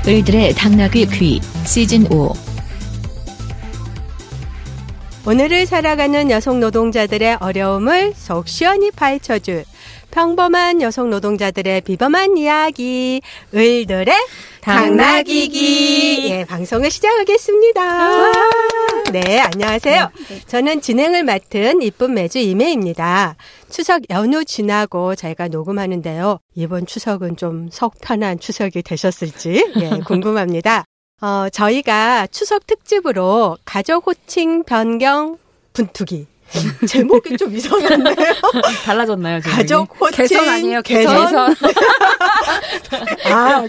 을들의 당나귀 귀 시즌5. 오늘을 살아가는 여성 노동자들의 어려움을 속 시원히 파헤쳐줄 평범한 여성 노동자들의 비범한 이야기, 을들의 당나귀기. 예, 방송을 시작하겠습니다. 네, 안녕하세요. 저는 진행을 맡은 이쁜 매주 이매입니다. 추석 연휴 지나고 저희가 녹음하는데요. 이번 추석은 좀 속 편한 추석이 되셨을지 궁금합니다. 저희가 추석 특집으로 가족 호칭 변경 분투기. 제목이 좀 이상한데요? 달라졌나요? 제목이? 가족 호칭 개선 아니에요? 개선.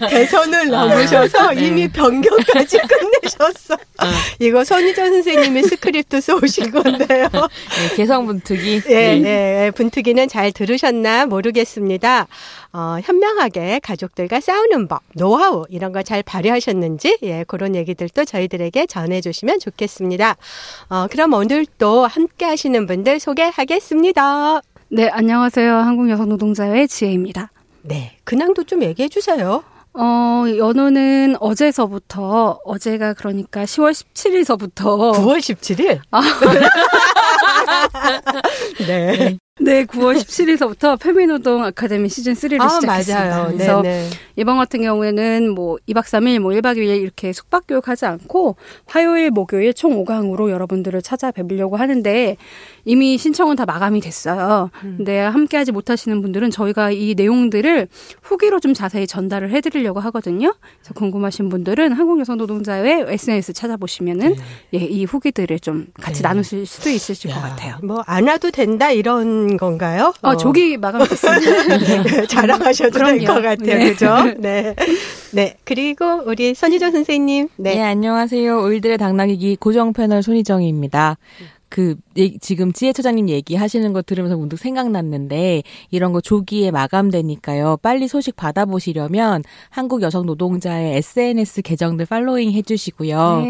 개선을 넘으셔서 이미 변경까지 끝내셨어. 이거 손희정 선생님이 스크립트 써오신 건데요. 네, 개성 분투기. 네, 분투기는 잘 들으셨나 모르겠습니다. 현명하게 가족들과 싸우는 법, 노하우 이런 거 잘 발휘하셨는지 그런 얘기들도 저희들에게 전해주시면 좋겠습니다. 그럼 오늘도 함께 하시는 분들 소개하겠습니다. 네, 안녕하세요. 한국여성노동자회 지혜입니다. 네, 근황도 좀 얘기해 주세요. 연호는 어제서부터, 어제가 그러니까 10월 17일서부터. 9월 17일? 네. 네, 9월 17일서부터 페미노동 아카데미 시즌3를 시작했습니다. 맞아요. 그래서 네네. 이번 같은 경우에는 2박 3일, 1박 2일 이렇게 숙박교육하지 않고 화요일, 목요일 총 5강으로 여러분들을 찾아뵈려고 하는데 이미 신청은 다 마감이 됐어요. 근데 함께하지 못하시는 분들은 저희가 이 내용들을 후기로 좀 자세히 전달을 해드리려고 하거든요. 그래서 궁금하신 분들은 한국여성노동자회 SNS 찾아보시면은 이 후기들을 좀 같이 나누실 수도 있으실 것 같아요. 뭐 안 와도 된다 이런 건가요? 조기 마감이 됐습니다. 네, 자랑하셔도 될 것 같아요. 네. 그죠? 네. 네. 그리고 우리 손희정 선생님. 네, 안녕하세요. 을들의 당나귀기 고정 패널 손희정입니다. 지금 지혜 처장님 얘기하시는 거 들으면서 문득 생각났는데, 이런 거 조기에 마감되니까요. 빨리 소식 받아보시려면 한국 여성 노동자의 SNS 계정들 팔로잉 해주시고요.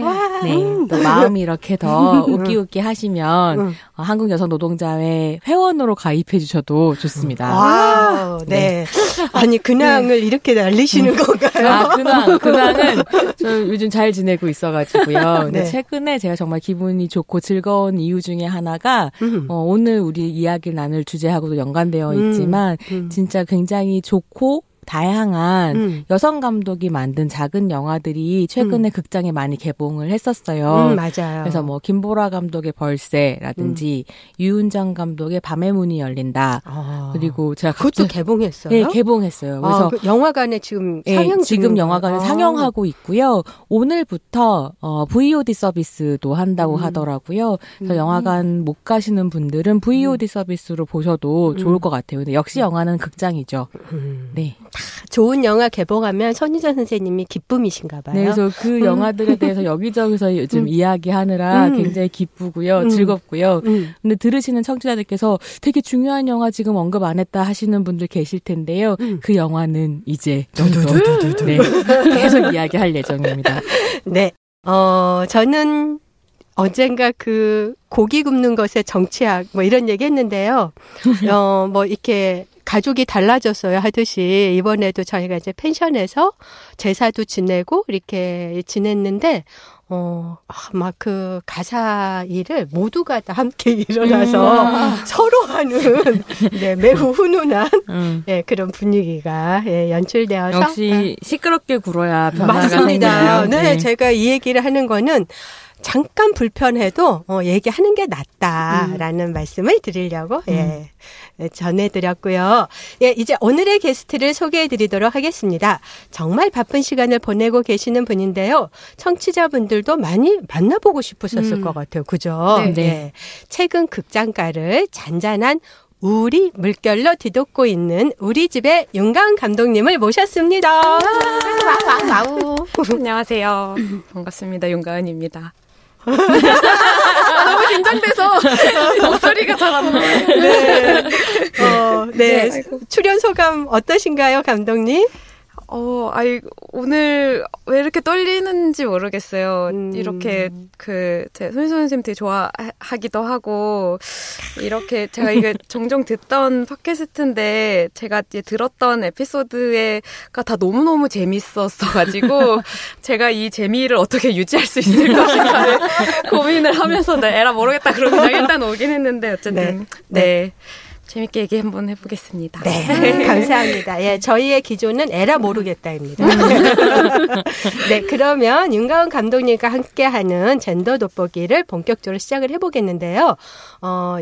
네. 또 마음이 이렇게 더 웃기 하시면 한국 여성 노동자회 회원으로 가입해 주셔도 좋습니다. 와, 네. 아니, 근황을 이렇게 날리시는 건가요? 근황은 저 요즘 잘 지내고 있어가지고요. 근데 네. 최근에 제가 정말 기분이 좋고 즐거운 이유 중에 하나가 오늘 우리 이야기를 나눌 주제하고도 연관되어 있지만 진짜 굉장히 좋고 다양한 여성 감독이 만든 작은 영화들이 최근에 극장에 많이 개봉을 했었어요. 맞아요. 그래서 김보라 감독의 벌새라든지 유은정 감독의 밤의 문이 열린다. 그리고 제가 그것도 개봉했어요? 네, 개봉했어요. 그래서 그 영화관에 지금 상영 지금 영화관에 상영하고 있고요. 오늘부터 VOD 서비스도 한다고 하더라고요. 그래서 영화관 못 가시는 분들은 VOD 서비스로 보셔도 좋을 것 같아요. 근데 역시 영화는 극장이죠. 네. 좋은 영화 개봉하면 손희정 선생님이 기쁨이신가 봐요. 네, 그래서 그 영화들에 대해서 여기저기서 요즘 이야기하느라 굉장히 기쁘고요. 즐겁고요. 근데 들으시는 청취자들께서 되게 중요한 영화 지금 언급 안 했다 하시는 분들 계실 텐데요. 그 영화는 이제 네, 계속 이야기할 예정입니다. 네. 저는 언젠가 고기 굽는 것의 정치학 이런 얘기 했는데요. 이렇게 가족이 달라졌어요 하듯이 이번에도 저희가 이제 펜션에서 제사도 지내고 이렇게 지냈는데 막 가사 일을 모두가 다 함께 일어나서 서로 하는 매우 훈훈한 그런 분위기가 연출되어서 역시 시끄럽게 굴어야 변화가 맞습니다. 생겨요. 네, 제가 이 얘기를 하는 거는 잠깐 불편해도 얘기하는 게 낫다라는 말씀을 드리려고 전해드렸고요. 이제 오늘의 게스트를 소개해드리도록 하겠습니다. 정말 바쁜 시간을 보내고 계시는 분인데요. 청취자분들도 많이 만나보고 싶으셨을 것 같아요. 그죠? 네. 최근 극장가를 잔잔한 우리 물결로 뒤덮고 있는 우리 집의 윤가은 감독님을 모셨습니다. 안녕하세요. 반갑습니다. 윤가은입니다. 너무 긴장돼서 목소리가 잘 안 나요. 네. 출연 소감 어떠신가요, 감독님? 오늘 왜 이렇게 떨리는지 모르겠어요. 이렇게 제 손희정 선생님 되게 좋아하기도 하고, 이렇게 제가 이게 종종 듣던 팟캐스트인데, 제가 이제 들었던 에피소드가 다 너무너무 재밌었어가지고, 제가 이 재미를 어떻게 유지할 수 있을 것인가를 고민을 하면서, 에라 모르겠다 그러고 그냥 일단 오긴 했는데, 어쨌든, 네. 재밌게 얘기 한번 해보겠습니다. 네, 감사합니다. 예, 저희의 기조는 에라 모르겠다입니다. 네, 그러면 윤가은 감독님과 함께하는 젠더 돋보기를 본격적으로 시작을 해보겠는데요.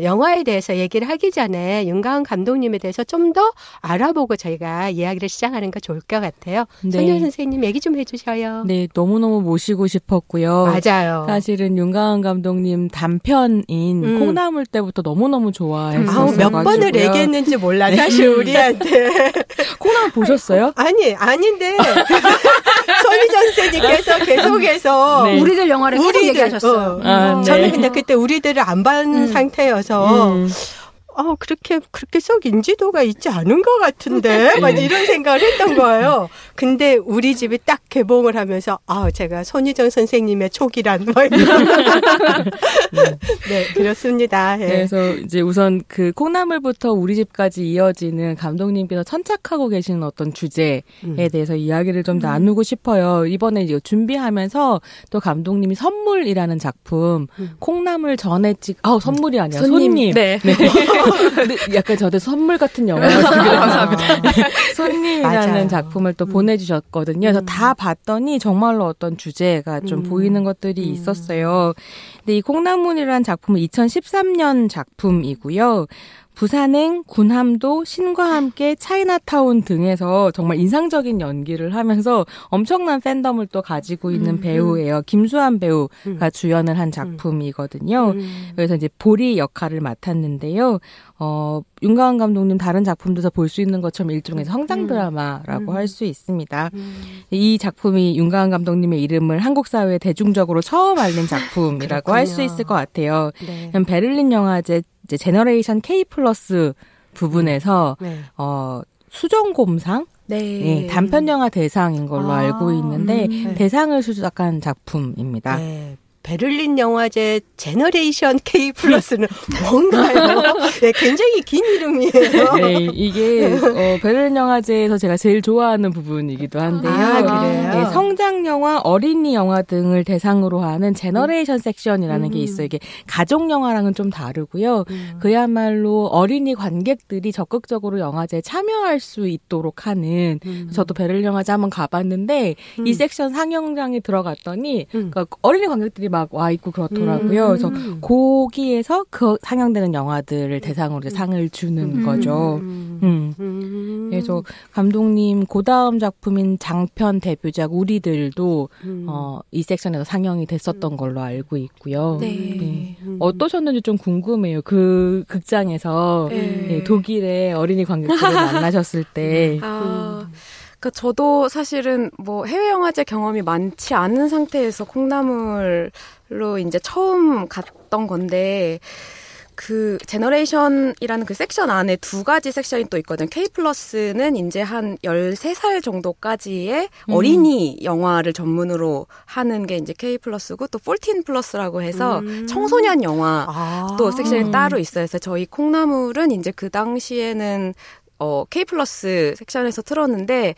영화에 대해서 얘기를 하기 전에 윤가은 감독님에 대해서 좀 더 알아보고 저희가 이야기를 시작하는 거 좋을 것 같아요. 네. 손현 선생님 얘기 좀 해주셔요. 네, 너무너무 모시고 싶었고요. 맞아요. 사실은 윤가은 감독님 단편인 콩나물 때부터 너무너무 좋아했었어요. 몇 번을 얘기했는지 몰라. 사실 우리한테. 콩나물 보셨어요? 아닌데. 손희정 선생님께서 계속해서 네. 우리들 영화를 계속 얘기하셨어요. 네. 저는 근데 그때 우리들을 안 본 상태여서 그렇게 썩 인지도가 있지 않은 것 같은데 막 이런 생각을 했던 거예요. 근데 우리 집이 딱 개봉을 하면서 제가 손희정 선생님의 촉이란 네, 그렇습니다. 예. 그래서 이제 우선 그 콩나물부터 우리 집까지 이어지는 감독님께서 천착하고 계시는 어떤 주제에 대해서 이야기를 좀 나누고 싶어요. 이번에 이제 준비하면서 또 감독님이 선물이라는 작품 콩나물 전에 선물이 아니라 손님. 네. 근데 약간 저한테 선물 같은 영화였어요. 감사합니다. 손님이라는 맞아요. 작품을 또 보내주셨거든요. 그래서 다 봤더니 정말로 어떤 주제가 좀 보이는 것들이 있었어요. 근데 이 콩나물이라는 작품은 2013년 작품이고요. 부산행, 군함도, 신과 함께 차이나타운 등에서 정말 인상적인 연기를 하면서 엄청난 팬덤을 또 가지고 있는 배우예요. 김수환 배우가 주연을 한 작품이거든요. 그래서 이제 보리 역할을 맡았는데요. 윤가은 감독님 다른 작품에서 볼 수 있는 것처럼 일종의 성장 드라마라고 할 수 있습니다. 이 작품이 윤가은 감독님의 이름을 한국 사회에 대중적으로 처음 알린 작품이라고 할 수 있을 것 같아요. 네. 베를린 영화제 이제 제너레이션 K 플러스 부분에서 수정곰상 네, 단편 영화 대상인 걸로 알고 있는데 대상을 수상한 작품입니다. 네. 베를린 영화제 제너레이션 K 플러스는 뭔가요? 네, 굉장히 긴 이름이에요. 네, 이게 베를린 영화제에서 제가 제일 좋아하는 부분이기도 한데요. 그래요? 네, 성장 영화, 어린이 영화 등을 대상으로 하는 제너레이션 섹션이라는 게 있어요. 이게 가족 영화랑은 좀 다르고요. 그야말로 어린이 관객들이 적극적으로 영화제에 참여할 수 있도록 하는 저도 베를린 영화제 한번 가봤는데 이 섹션 상영장에 들어갔더니 그러니까 어린이 관객들이 막 와 있고 그렇더라고요. 그래서 거기에서 그 상영되는 영화들을 대상으로 이제 상을 주는 거죠. 그래서 감독님 고다음 작품인 장편 데뷔작 우리들도 이 섹션에서 상영이 됐었던 걸로 알고 있고요. 네. 어떠셨는지 좀 궁금해요. 그 극장에서 독일의 어린이 관객들을 만나셨을 때. 그러니까 저도 사실은 해외 영화제 경험이 많지 않은 상태에서 콩나물로 이제 처음 갔던 건데 그 제너레이션이라는 그 섹션 안에 두 가지 섹션이 또 있거든요. K 플러스는 이제 한 13살 정도까지의 어린이 영화를 전문으로 하는 게 이제 K 플러스고 또 14 플러스라고 해서 청소년 영화 또 섹션이 따로 있어요. 그래서 저희 콩나물은 이제 그 당시에는 K 플러스 섹션에서 틀었는데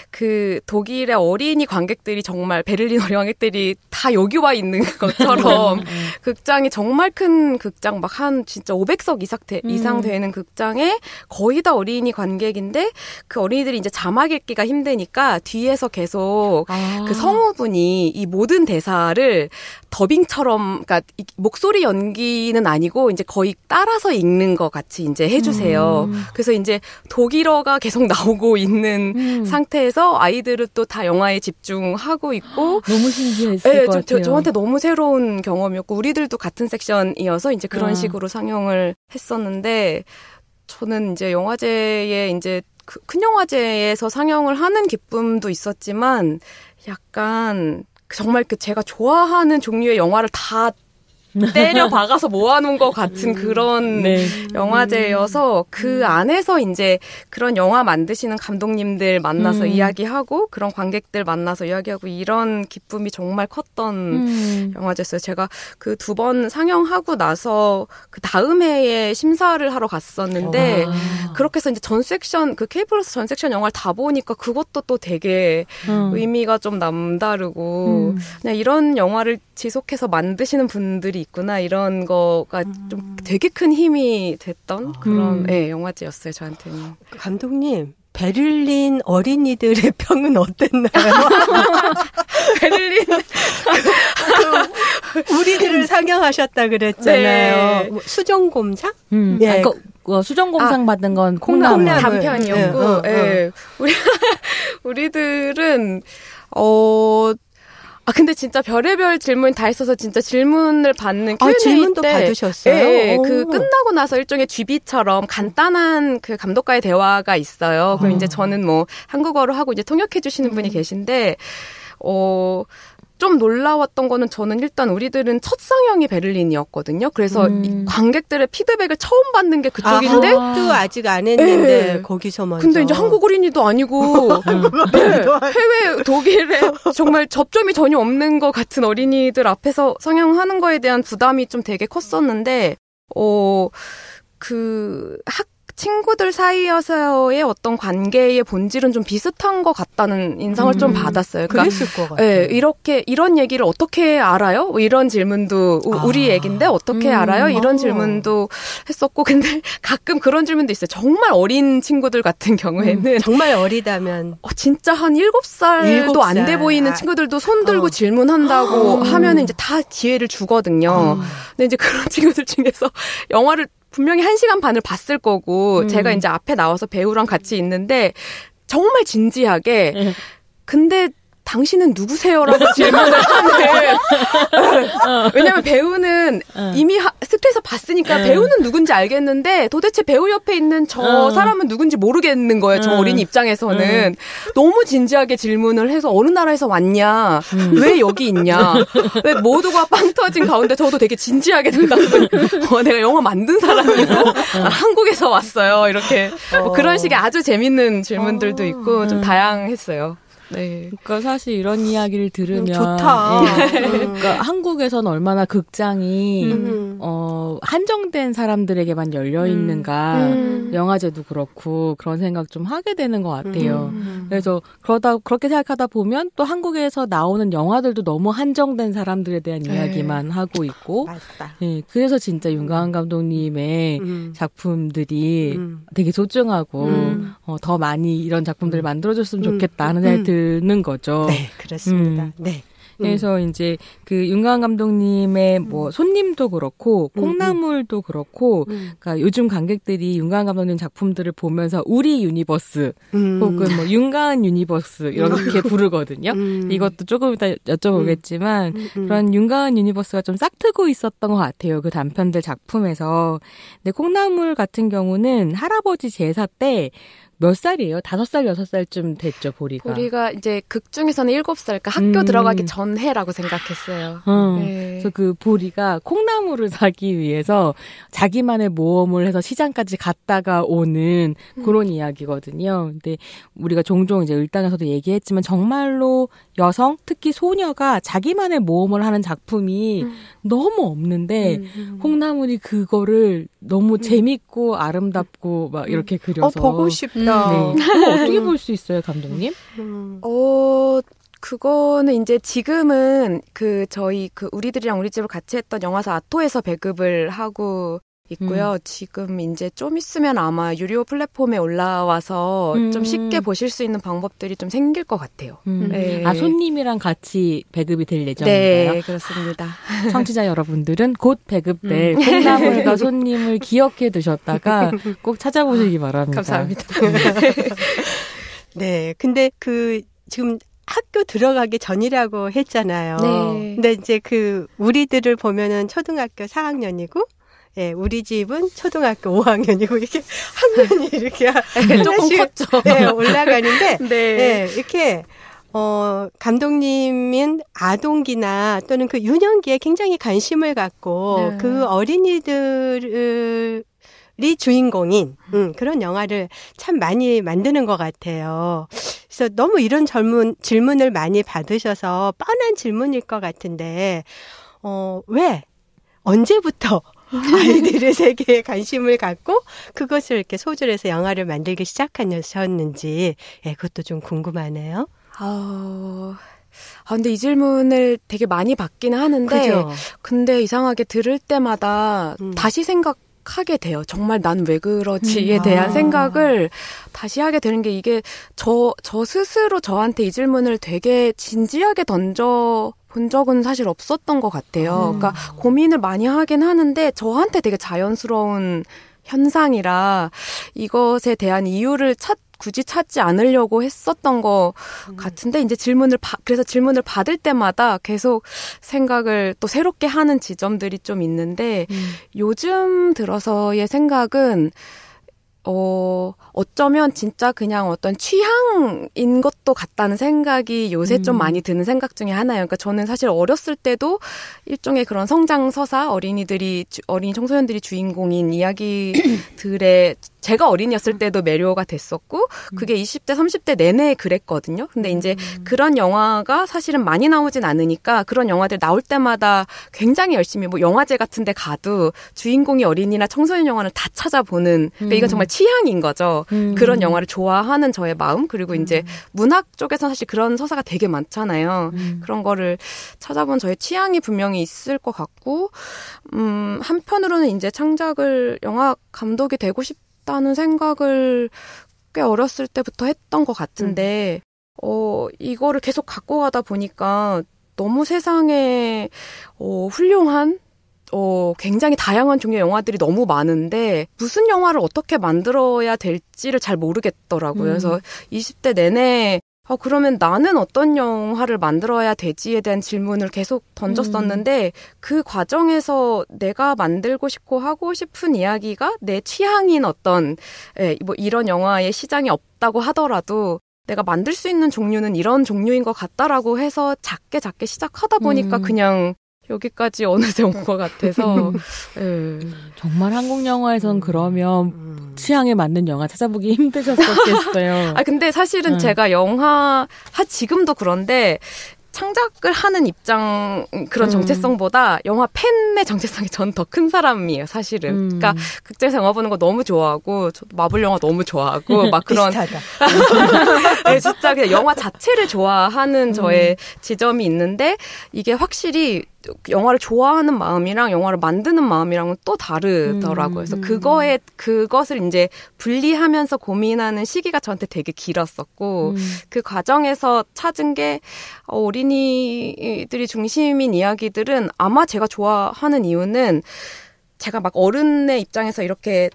그 독일의 어린이 관객들이 정말 베를린 어린이 관객들이 다 여기 와 있는 것처럼 극장이 정말 큰 극장 막 한 진짜 500석 이상 되는 극장에 거의 다 어린이 관객인데 그 어린이들이 이제 자막 읽기가 힘드니까 뒤에서 계속 그 성우분이 이 모든 대사를 더빙처럼 그러니까 목소리 연기는 아니고 이제 거의 따라서 읽는 것 같이 이제 해주세요. 그래서 이제 독일어가 계속 나오고 있는 상태에서 아이들은 또 다 영화에 집중하고 있고 너무 신기했을 것 같아요. 저한테 너무 새로운 경험이었고 우리들도 같은 섹션이어서 이제 그런 식으로 상영을 했었는데 저는 이제 영화제에 이제 큰 영화제에서 상영을 하는 기쁨도 있었지만 약간 정말 제가 좋아하는 종류의 영화를 다 때려 박아서 모아놓은 것 같은 그런 네. 영화제여서 그 안에서 이제 그런 영화 만드시는 감독님들 만나서 이야기하고 그런 관객들 만나서 이야기하고 이런 기쁨이 정말 컸던 영화제였어요. 제가 그 2번 상영하고 나서 그 다음 해에 심사를 하러 갔었는데 그렇게 해서 이제 전 섹션 그 K-플러스 전 섹션 영화를 다 보니까 그것도 또 되게 의미가 좀 남다르고 그냥 이런 영화를 지속해서 만드시는 분들이 있구나 이런 거가 좀 되게 큰 힘이 됐던 그런 영화제였어요 저한테는. 감독님 베를린 어린이들의 평은 어땠나요? 베를린 우리들을 상영하셨다 그랬잖아요. 네. 수정곰상? 네. 수정곰상 받은 건 콩나물 단편이었고, 우리들은 근데 진짜 별의별 질문이 다 있어서 진짜 질문을 받는 Q&A 질문도 때 받으셨어요? 네, 그 끝나고 나서 일종의 GB처럼 간단한 그 감독과의 대화가 있어요. 그럼 이제 저는 뭐 한국어로 하고 이제 통역해 주시는 분이 계신데 좀 놀라웠던 거는 저는 일단 우리들은 첫 상영이 베를린이었거든요. 그래서 관객들의 피드백을 처음 받는 게 그쪽인데 한국도 아직 안 했는데 거기서 먼저. 근데 이제 한국 어린이도 아니고 해외 독일에 정말 접점이 전혀 없는 것 같은 어린이들 앞에서 상영하는 거에 대한 부담이 좀 되게 컸었는데 친구들 사이에서의 어떤 관계의 본질은 좀 비슷한 것 같다는 인상을 좀 받았어요. 그러니까, 그랬을 것 같아요. 이런 얘기를 어떻게 알아요? 이런 질문도 우리 얘기인데 어떻게 알아요? 이런 질문도 했었고, 근데 가끔 그런 질문도 있어요. 정말 어린 친구들 같은 경우에는 정말 어리다면 진짜 한 7살도 안 돼 보이는 친구들도 손 들고 질문한다고 하면 이제 다 기회를 주거든요. 근데 이제 그런 친구들 중에서 영화를 분명히 1시간 반을 봤을 거고 제가 이제 앞에 나와서 배우랑 같이 있는데 정말 진지하게 근데 당신은 누구세요라고 질문을 하는. 왜냐면 배우는 이미 스크린에서 봤으니까 배우는 누군지 알겠는데 도대체 배우 옆에 있는 저 사람은 누군지 모르겠는 거예요. 저 어린이 입장에서는. 너무 진지하게 질문을 해서 어느 나라에서 왔냐. 왜 여기 있냐. 왜 모두가 빵 터진 가운데 저도 되게 진지하게 대답을. 내가 영화 만든 사람이고 한국에서 왔어요. 이렇게 뭐 그런 식의 아주 재밌는 질문들도 있고 좀 다양했어요. 네. 그러니까 사실 이런 이야기를 들으면 좋다. 그러니까 한국에서는 얼마나 극장이 한정된 사람들에게만 열려 있는가 영화제도 그렇고 그런 생각 좀 하게 되는 것 같아요. 그래서 그렇게 생각하다 보면 또 한국에서 나오는 영화들도 너무 한정된 사람들에 대한 이야기만 하고 있고, 맞다. 네, 그래서 진짜 윤가은 감독님의 작품들이 되게 소중하고 더 많이 이런 작품들을 만들어줬으면 좋겠다 하는 생각이 드는 거죠. 네, 그렇습니다. 네. 그래서 이제 그 윤가은 감독님의 뭐 손님도 그렇고 콩나물도 그렇고 그러니까 요즘 관객들이 윤가은 감독님 작품들을 보면서 우리 유니버스 혹은 뭐 윤가은 유니버스 이렇게 부르거든요. 이것도 조금 이따 여쭤보겠지만 그런 윤가은 유니버스가 좀 싹트고 있었던 것 같아요. 그 단편들 작품에서. 근데 콩나물 같은 경우는 할아버지 제사 때 몇 살이에요? 5살, 6살쯤 됐죠, 보리가. 보리가 이제 극 중에서는 7살, 그러니까 학교 들어가기 전 해라고 생각했어요. 네. 그래서 그 보리가 콩나물을 사기 위해서 자기만의 모험을 해서 시장까지 갔다가 오는 그런 이야기거든요. 근데 우리가 종종 이제 을당에서도 얘기했지만 정말로 여성, 특히 소녀가 자기만의 모험을 하는 작품이 너무 없는데 콩나물이 그거를 너무 재밌고 아름답고 막 이렇게 그려서 보고 싶다. 네. 그거 어떻게 볼 수 있어요, 감독님? 그거는 이제 지금은 저희 우리들이랑 우리 집을 같이 했던 영화사 아토에서 배급을 하고 있고요. 지금 이제 좀 있으면 아마 유료 플랫폼에 올라와서 좀 쉽게 보실 수 있는 방법들이 좀 생길 것 같아요. 네. 손님이랑 같이 배급이 될 예정인가요? 네, 그렇습니다. 청취자 여러분들은 곧 배급될 콩나물과 손님을 기억해 두셨다가 꼭 찾아보시기 바랍니다. 감사합니다. 네, 근데 지금 학교 들어가기 전이라고 했잖아요. 네. 근데 이제 우리들을 보면은 초등학교 4학년이고 예, 우리 집은 초등학교 5학년이고 이렇게 학년이 이렇게 조금 컸죠. 네, 올라가는데 네. 예, 이렇게 감독님은 아동기나 또는 그 유년기에 굉장히 관심을 갖고 그 어린이들이 주인공인 그런 영화를 참 많이 만드는 것 같아요. 그래서 너무 이런 질문을 많이 받으셔서 뻔한 질문일 것 같은데 왜? 언제부터 아이들의 세계에 관심을 갖고 그것을 이렇게 소재로 해서 영화를 만들기 시작하셨는지 그것도 좀 궁금하네요. 근데 이 질문을 되게 많이 받기는 하는데, 그죠? 근데 이상하게 들을 때마다 다시 생각하게 돼요. 정말 난 왜 그러지에 대한 생각을 다시 하게 되는 게 이게 저 스스로 저한테 이 질문을 되게 진지하게 던 적은 사실 없었던 것 같아요. 그러니까 고민을 많이 하긴 하는데 저한테 되게 자연스러운 현상이라 이것에 대한 이유를 굳이 찾지 않으려고 했었던 것 같은데 이제 그래서 질문을 받을 때마다 계속 생각을 또 새롭게 하는 지점들이 좀 있는데 요즘 들어서의 생각은 어쩌면 진짜 그냥 어떤 취향인 것도 같다는 생각이 요새 좀 많이 드는 생각 중에 하나예요. 그러니까 저는 사실 어렸을 때도 일종의 그런 성장서사, 어린 청소년들이 주인공인 이야기들의 제가 어린이였을 때도 매료가 됐었고 그게 20대, 30대 내내 그랬거든요. 근데 이제 그런 영화가 사실은 많이 나오진 않으니까 그런 영화들 나올 때마다 굉장히 열심히 뭐 영화제 같은 데 가도 주인공이 어린이나 청소년 영화를 다 찾아보는 그러니까 이건 정말 취향인 거죠. 그런 영화를 좋아하는 저의 마음 그리고 이제 문학 쪽에서 사실 그런 서사가 되게 많잖아요. 그런 거를 찾아본 저의 취향이 분명히 있을 것 같고 한편으로는 이제 영화 감독이 되고 싶다는 생각을 꽤 어렸을 때부터 했던 것 같은데 이거를 계속 갖고 가다 보니까 너무 세상에 훌륭한 굉장히 다양한 종류의 영화들이 너무 많은데 무슨 영화를 어떻게 만들어야 될지를 잘 모르겠더라고요. 그래서 20대 내내 그러면 나는 어떤 영화를 만들어야 되지에 대한 질문을 계속 던졌었는데 그 과정에서 내가 만들고 싶고 하고 싶은 이야기가 내 취향인 어떤 뭐 이런 영화의 시장이 없다고 하더라도 내가 만들 수 있는 종류는 이런 종류인 것 같다라고 해서 작게 시작하다 보니까 그냥 여기까지 어느새 온 것 같아서 정말 한국 영화에선 그러면 취향에 맞는 영화 찾아보기 힘드셨었겠어요. 근데 사실은 제가 지금도 그런데 창작을 하는 입장 그런 정체성보다 영화 팬의 정체성이 전 더 큰 사람이에요, 사실은. 그러니까 극장에서 영화 보는 거 너무 좋아하고 저도 마블 영화 너무 좋아하고 막 그런 네, 진짜 그냥 영화 자체를 좋아하는 저의 지점이 있는데 이게 확실히 영화를 좋아하는 마음이랑 영화를 만드는 마음이랑은 또 다르더라고요. 그래서 그것을 이제 분리하면서 고민하는 시기가 저한테 되게 길었었고 그 과정에서 찾은 게 어린이들이 중심인 이야기들은 아마 제가 좋아하는 이유는 제가 막 어른의 입장에서 이렇게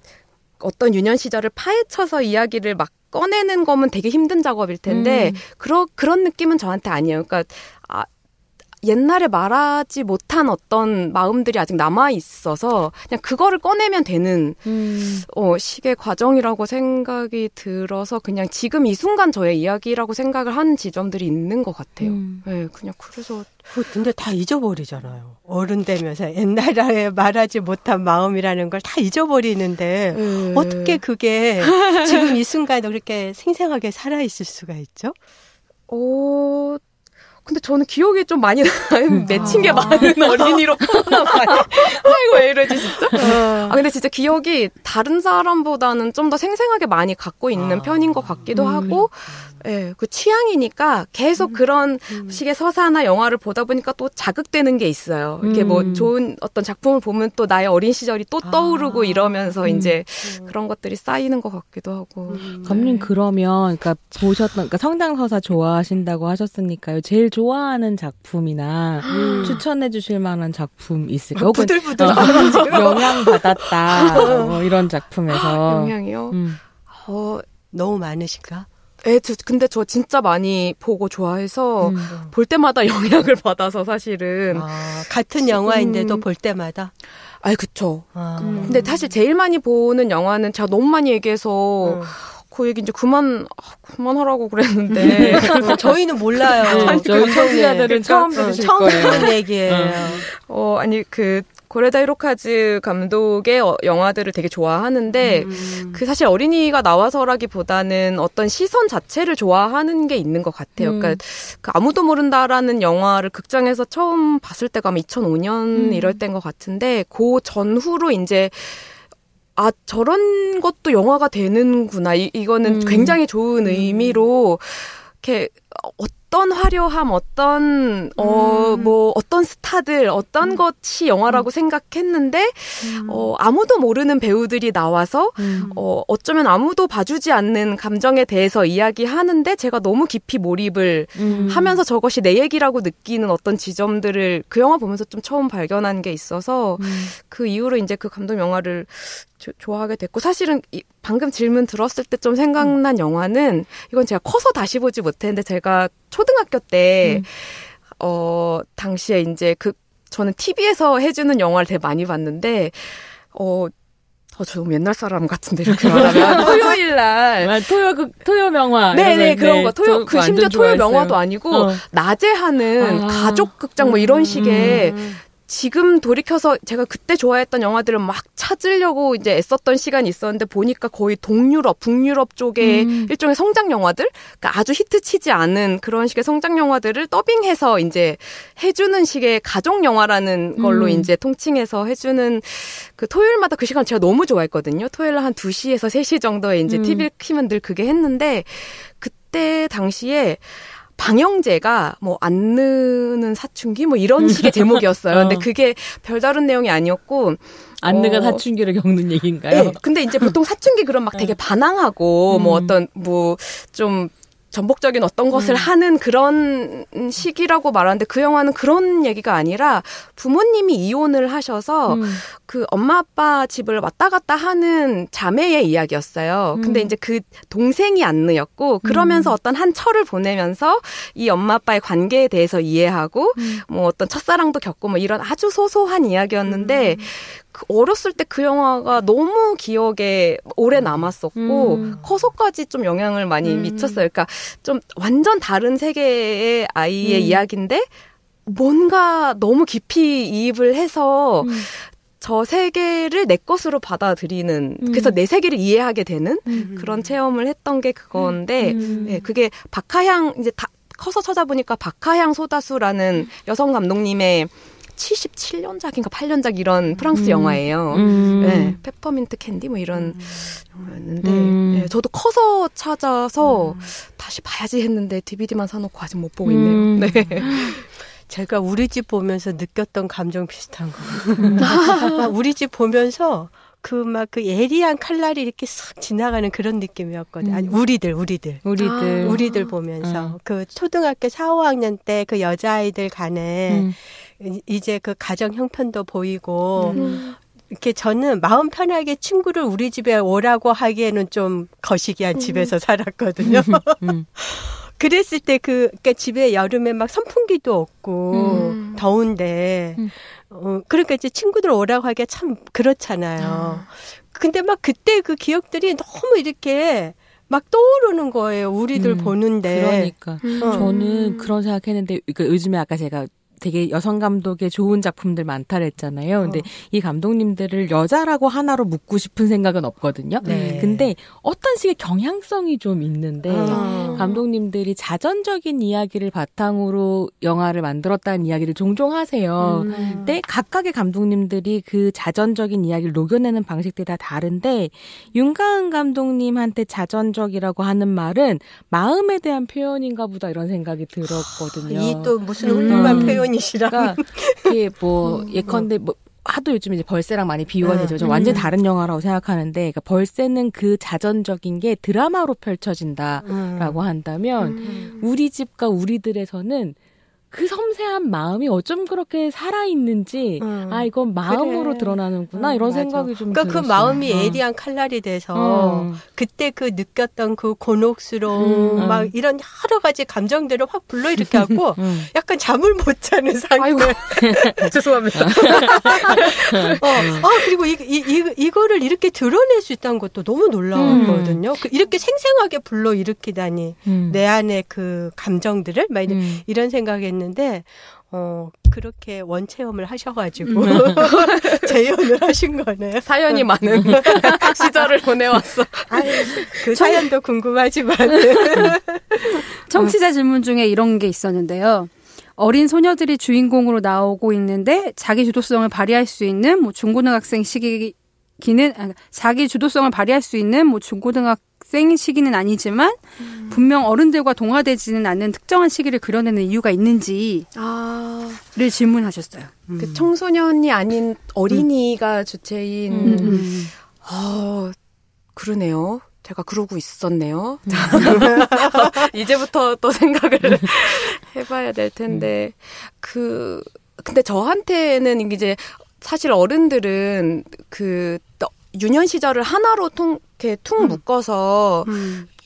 어떤 유년 시절을 파헤쳐서 이야기를 막 꺼내는 거면 되게 힘든 작업일 텐데 그런 느낌은 저한테 아니에요. 그러니까 옛날에 말하지 못한 어떤 마음들이 아직 남아 있어서 그냥 그거를 꺼내면 되는 식의 과정이라고 생각이 들어서 그냥 지금 이 순간 저의 이야기라고 생각을 하는 지점들이 있는 것 같아요. 네, 그냥 그래서 근데 다 잊어버리잖아요. 어른 되면서 옛날에 말하지 못한 마음이라는 걸 다 잊어버리는데 어떻게 그게 지금 이 순간에 그렇게 생생하게 살아있을 수가 있죠? 근데 저는 기억이 좀 많이 맺힌 게 많은 어린이로 컸나 봐요. 아이고, 왜 이러지, 진짜? 근데 진짜 기억이 다른 사람보다는 좀 더 생생하게 많이 갖고 있는 편인 것 같기도 하고, 그 취향이니까 계속 그런 식의 서사나 영화를 보다 보니까 또 자극되는 게 있어요. 이렇게 뭐 좋은 어떤 작품을 보면 또 나의 어린 시절이 또 떠오르고 이러면서 이제 그런 것들이 쌓이는 것 같기도 하고. 감독님 그러면 그러니까 그러니까 성장서사 좋아하신다고 하셨으니까요. 제일 좋아하는 작품이나 추천해 주실 만한 작품 있을까요? 부들부들 영향 받았다. 뭐 이런 작품에서. 영향이요? 너무 많으실까? 근데 저 진짜 많이 보고 좋아해서 볼 때마다 영향을 받아서 사실은. 같은 영화인데도 볼 때마다? 그쵸. 근데 사실 제일 많이 보는 영화는 제가 너무 많이 얘기해서 그 얘기 이제 그만하라고 그랬는데. 저희는 몰라요. 저희 청취자들은 처음 들으실 처음 거예요. 듣는 얘기예요. 아니, 고레다 히로카즈 감독의 영화들을 되게 좋아하는데, 사실 어린이가 나와서라기보다는 어떤 시선 자체를 좋아하는 게 있는 것 같아요. 그러니까 아무도 모른다라는 영화를 극장에서 처음 봤을 때가 아마 2005년 이럴 때인 것 같은데, 그 전후로 이제 저런 것도 영화가 되는구나. 이거는 굉장히 좋은 의미로, 이렇게, 어떤 화려함, 어떤 스타들, 어떤 것이 영화라고 생각했는데, 아무도 모르는 배우들이 나와서, 어쩌면 아무도 봐주지 않는 감정에 대해서 이야기하는데, 제가 너무 깊이 몰입을 하면서 저것이 내 얘기라고 느끼는 어떤 지점들을 그 영화 보면서 좀 처음 발견한 게 있어서, 그 이후로 이제 그 감독 영화를 좋아하게 됐고, 사실은 방금 질문 들었을 때 좀 생각난 영화는, 이건 제가 커서 다시 보지 못했는데, 제가 초등학교 때 당시에 이제 저는 TV에서 해주는 영화를 되게 많이 봤는데, 저 너무 옛날 사람 같은데, 이렇게 말하면. 토요일 날. 토요 명화. 네네, 그런 거. 심지어 토요 명화도 아니고, 낮에 하는 가족 극장 뭐 이런 식의, 지금 돌이켜서 제가 그때 좋아했던 영화들을 막 찾으려고 이제 애썼던 시간이 있었는데 보니까 거의 동유럽, 북유럽 쪽의 일종의 성장 영화들, 그러니까 아주 히트치지 않은 그런 식의 성장 영화들을 더빙해서 이제 해주는 식의 가족 영화라는 걸로 이제 통칭해서 해주는 그 토요일마다 그 시간 제가 너무 좋아했거든요. 토요일 한 2시에서 3시 정도에 이제 TV를 키면 늘 그게 했는데, 그때 당시에 방영제가 안 느는 사춘기 이런 식의 제목이었어요. 근데 그게 별다른 내용이 아니었고, 안느가 사춘기를 겪는 얘기인가요? 네. 근데 이제 보통 사춘기 그런 막 되게 반항하고 좀 전복적인 어떤 것을 하는 그런 시기라고 말하는데, 그 영화는 그런 얘기가 아니라 부모님이 이혼을 하셔서 그 엄마 아빠 집을 왔다 갔다 하는 자매의 이야기였어요. 근데 이제 그 동생이 안느였고, 그러면서 어떤 한 철을 보내면서 이 엄마 아빠의 관계에 대해서 이해하고 어떤 첫사랑도 겪고 이런 아주 소소한 이야기였는데, 어렸을 때 그 영화가 너무 기억에 오래 남았었고, 커서까지 좀 영향을 많이 미쳤어요. 그러니까 좀 완전 다른 세계의 아이의 이야기인데, 뭔가 너무 깊이 이입을 해서, 저 세계를 내 것으로 받아들이는, 그래서 내 세계를 이해하게 되는 그런 체험을 했던 게 그건데, 네, 그게 박하향, 이제 커서 찾아보니까 박하향 소다수라는 여성 감독님의 77년작인가 8년작 이런 프랑스 영화예요. 네, 페퍼민트 캔디 이런 영화였는데, 네, 저도 커서 찾아서 다시 봐야지 했는데 DVD만 사놓고 아직 못 보고 있네요. 네. 제가 우리 집 보면서 느꼈던 감정 비슷한 거. 우리 집 보면서 그 예리한 칼날이 이렇게 싹 지나가는 그런 느낌이었거든요. 아니, 우리들 보면서 그 초등학교 4, 5학년 때 그 여자아이들 가는 이제 그 가정 형편도 보이고, 이렇게 저는 마음 편하게 친구를 우리 집에 오라고 하기에는 좀 거시기한 집에서 살았거든요. 그랬을 때 그러니까 집에 여름에 막 선풍기도 없고 더운데, 그러니까 이제 친구들 오라고 하기가 참 그렇잖아요. 근데 막 그때 그 기억들이 너무 이렇게 막 떠오르는 거예요. 우리들 보는데. 그러니까 저는 그런 생각했는데, 그러니까 요즘에 아까 제가 되게 여성 감독의 좋은 작품들 많다 그랬잖아요. 근데 이 감독님들을 여자라고 하나로 묻고 싶은 생각은 없거든요. 네. 근데 어떤 식의 경향성이 좀 있는데, 감독님들이 자전적인 이야기를 바탕으로 영화를 만들었다는 이야기를 종종 하세요. 근데 각각의 감독님들이 그 자전적인 이야기를 녹여내는 방식들이 다 다른데, 윤가은 감독님한테 자전적이라고 하는 말은 마음에 대한 표현인가 보다 이런 생각이 들었거든요. 이 또 무슨 훌륭한 표현이시라. 그러니까 이게 예컨대 하도 요즘 이제 벌새랑 많이 비유가 되죠. 좀 완전 다른 영화라고 생각하는데, 그러니까 벌새는 그 자전적인 게 드라마로 펼쳐진다라고 한다면, 우리 집과 우리들에서는 그 섬세한 마음이 어쩜 그렇게 살아있는지, 이건 마음으로 그래. 드러나는구나, 이런 맞아. 생각이 좀 그러니까 들었어요. 그 마음이 에리한 칼날이 돼서 그때 그 느꼈던 그 곤혹스러움 막 이런 여러 가지 감정들을 확 불러일으켜 갖고 약간 잠을 못 자는 상태. 아이고. 죄송합니다. 그리고 이거를 이렇게 드러낼 수 있다는 것도 너무 놀라웠거든요. 이렇게 생생하게 불러일으키다니 내 안에 그 감정들을 막 이런 생각했는데 그렇게 원체험을 하셔가지고 재연을 하신 거네요. 사연이 많은 시절을 보내왔어. 그 사연도 궁금하지만 청취자 질문 중에 이런 게 있었는데요. 어린 소녀들이 주인공으로 나오고 있는데 자기 주도성을 발휘할 수 있는 뭐 중고등학생 시기는 자기 주도성을 발휘할 수 있는 뭐 중고등학생 시기는 아니지만 분명 어른들과 동화되지는 않는 특정한 시기를 그려내는 이유가 있는지를 질문하셨어요. 그 청소년이 아닌 어린이가 주체인. 그러네요. 제가 그러고 있었네요. 이제부터 또 생각을 해봐야 될 텐데. 근데 저한테는 이제 사실 어른들은 그 유년 시절을 하나로 이렇게 퉁 묶어서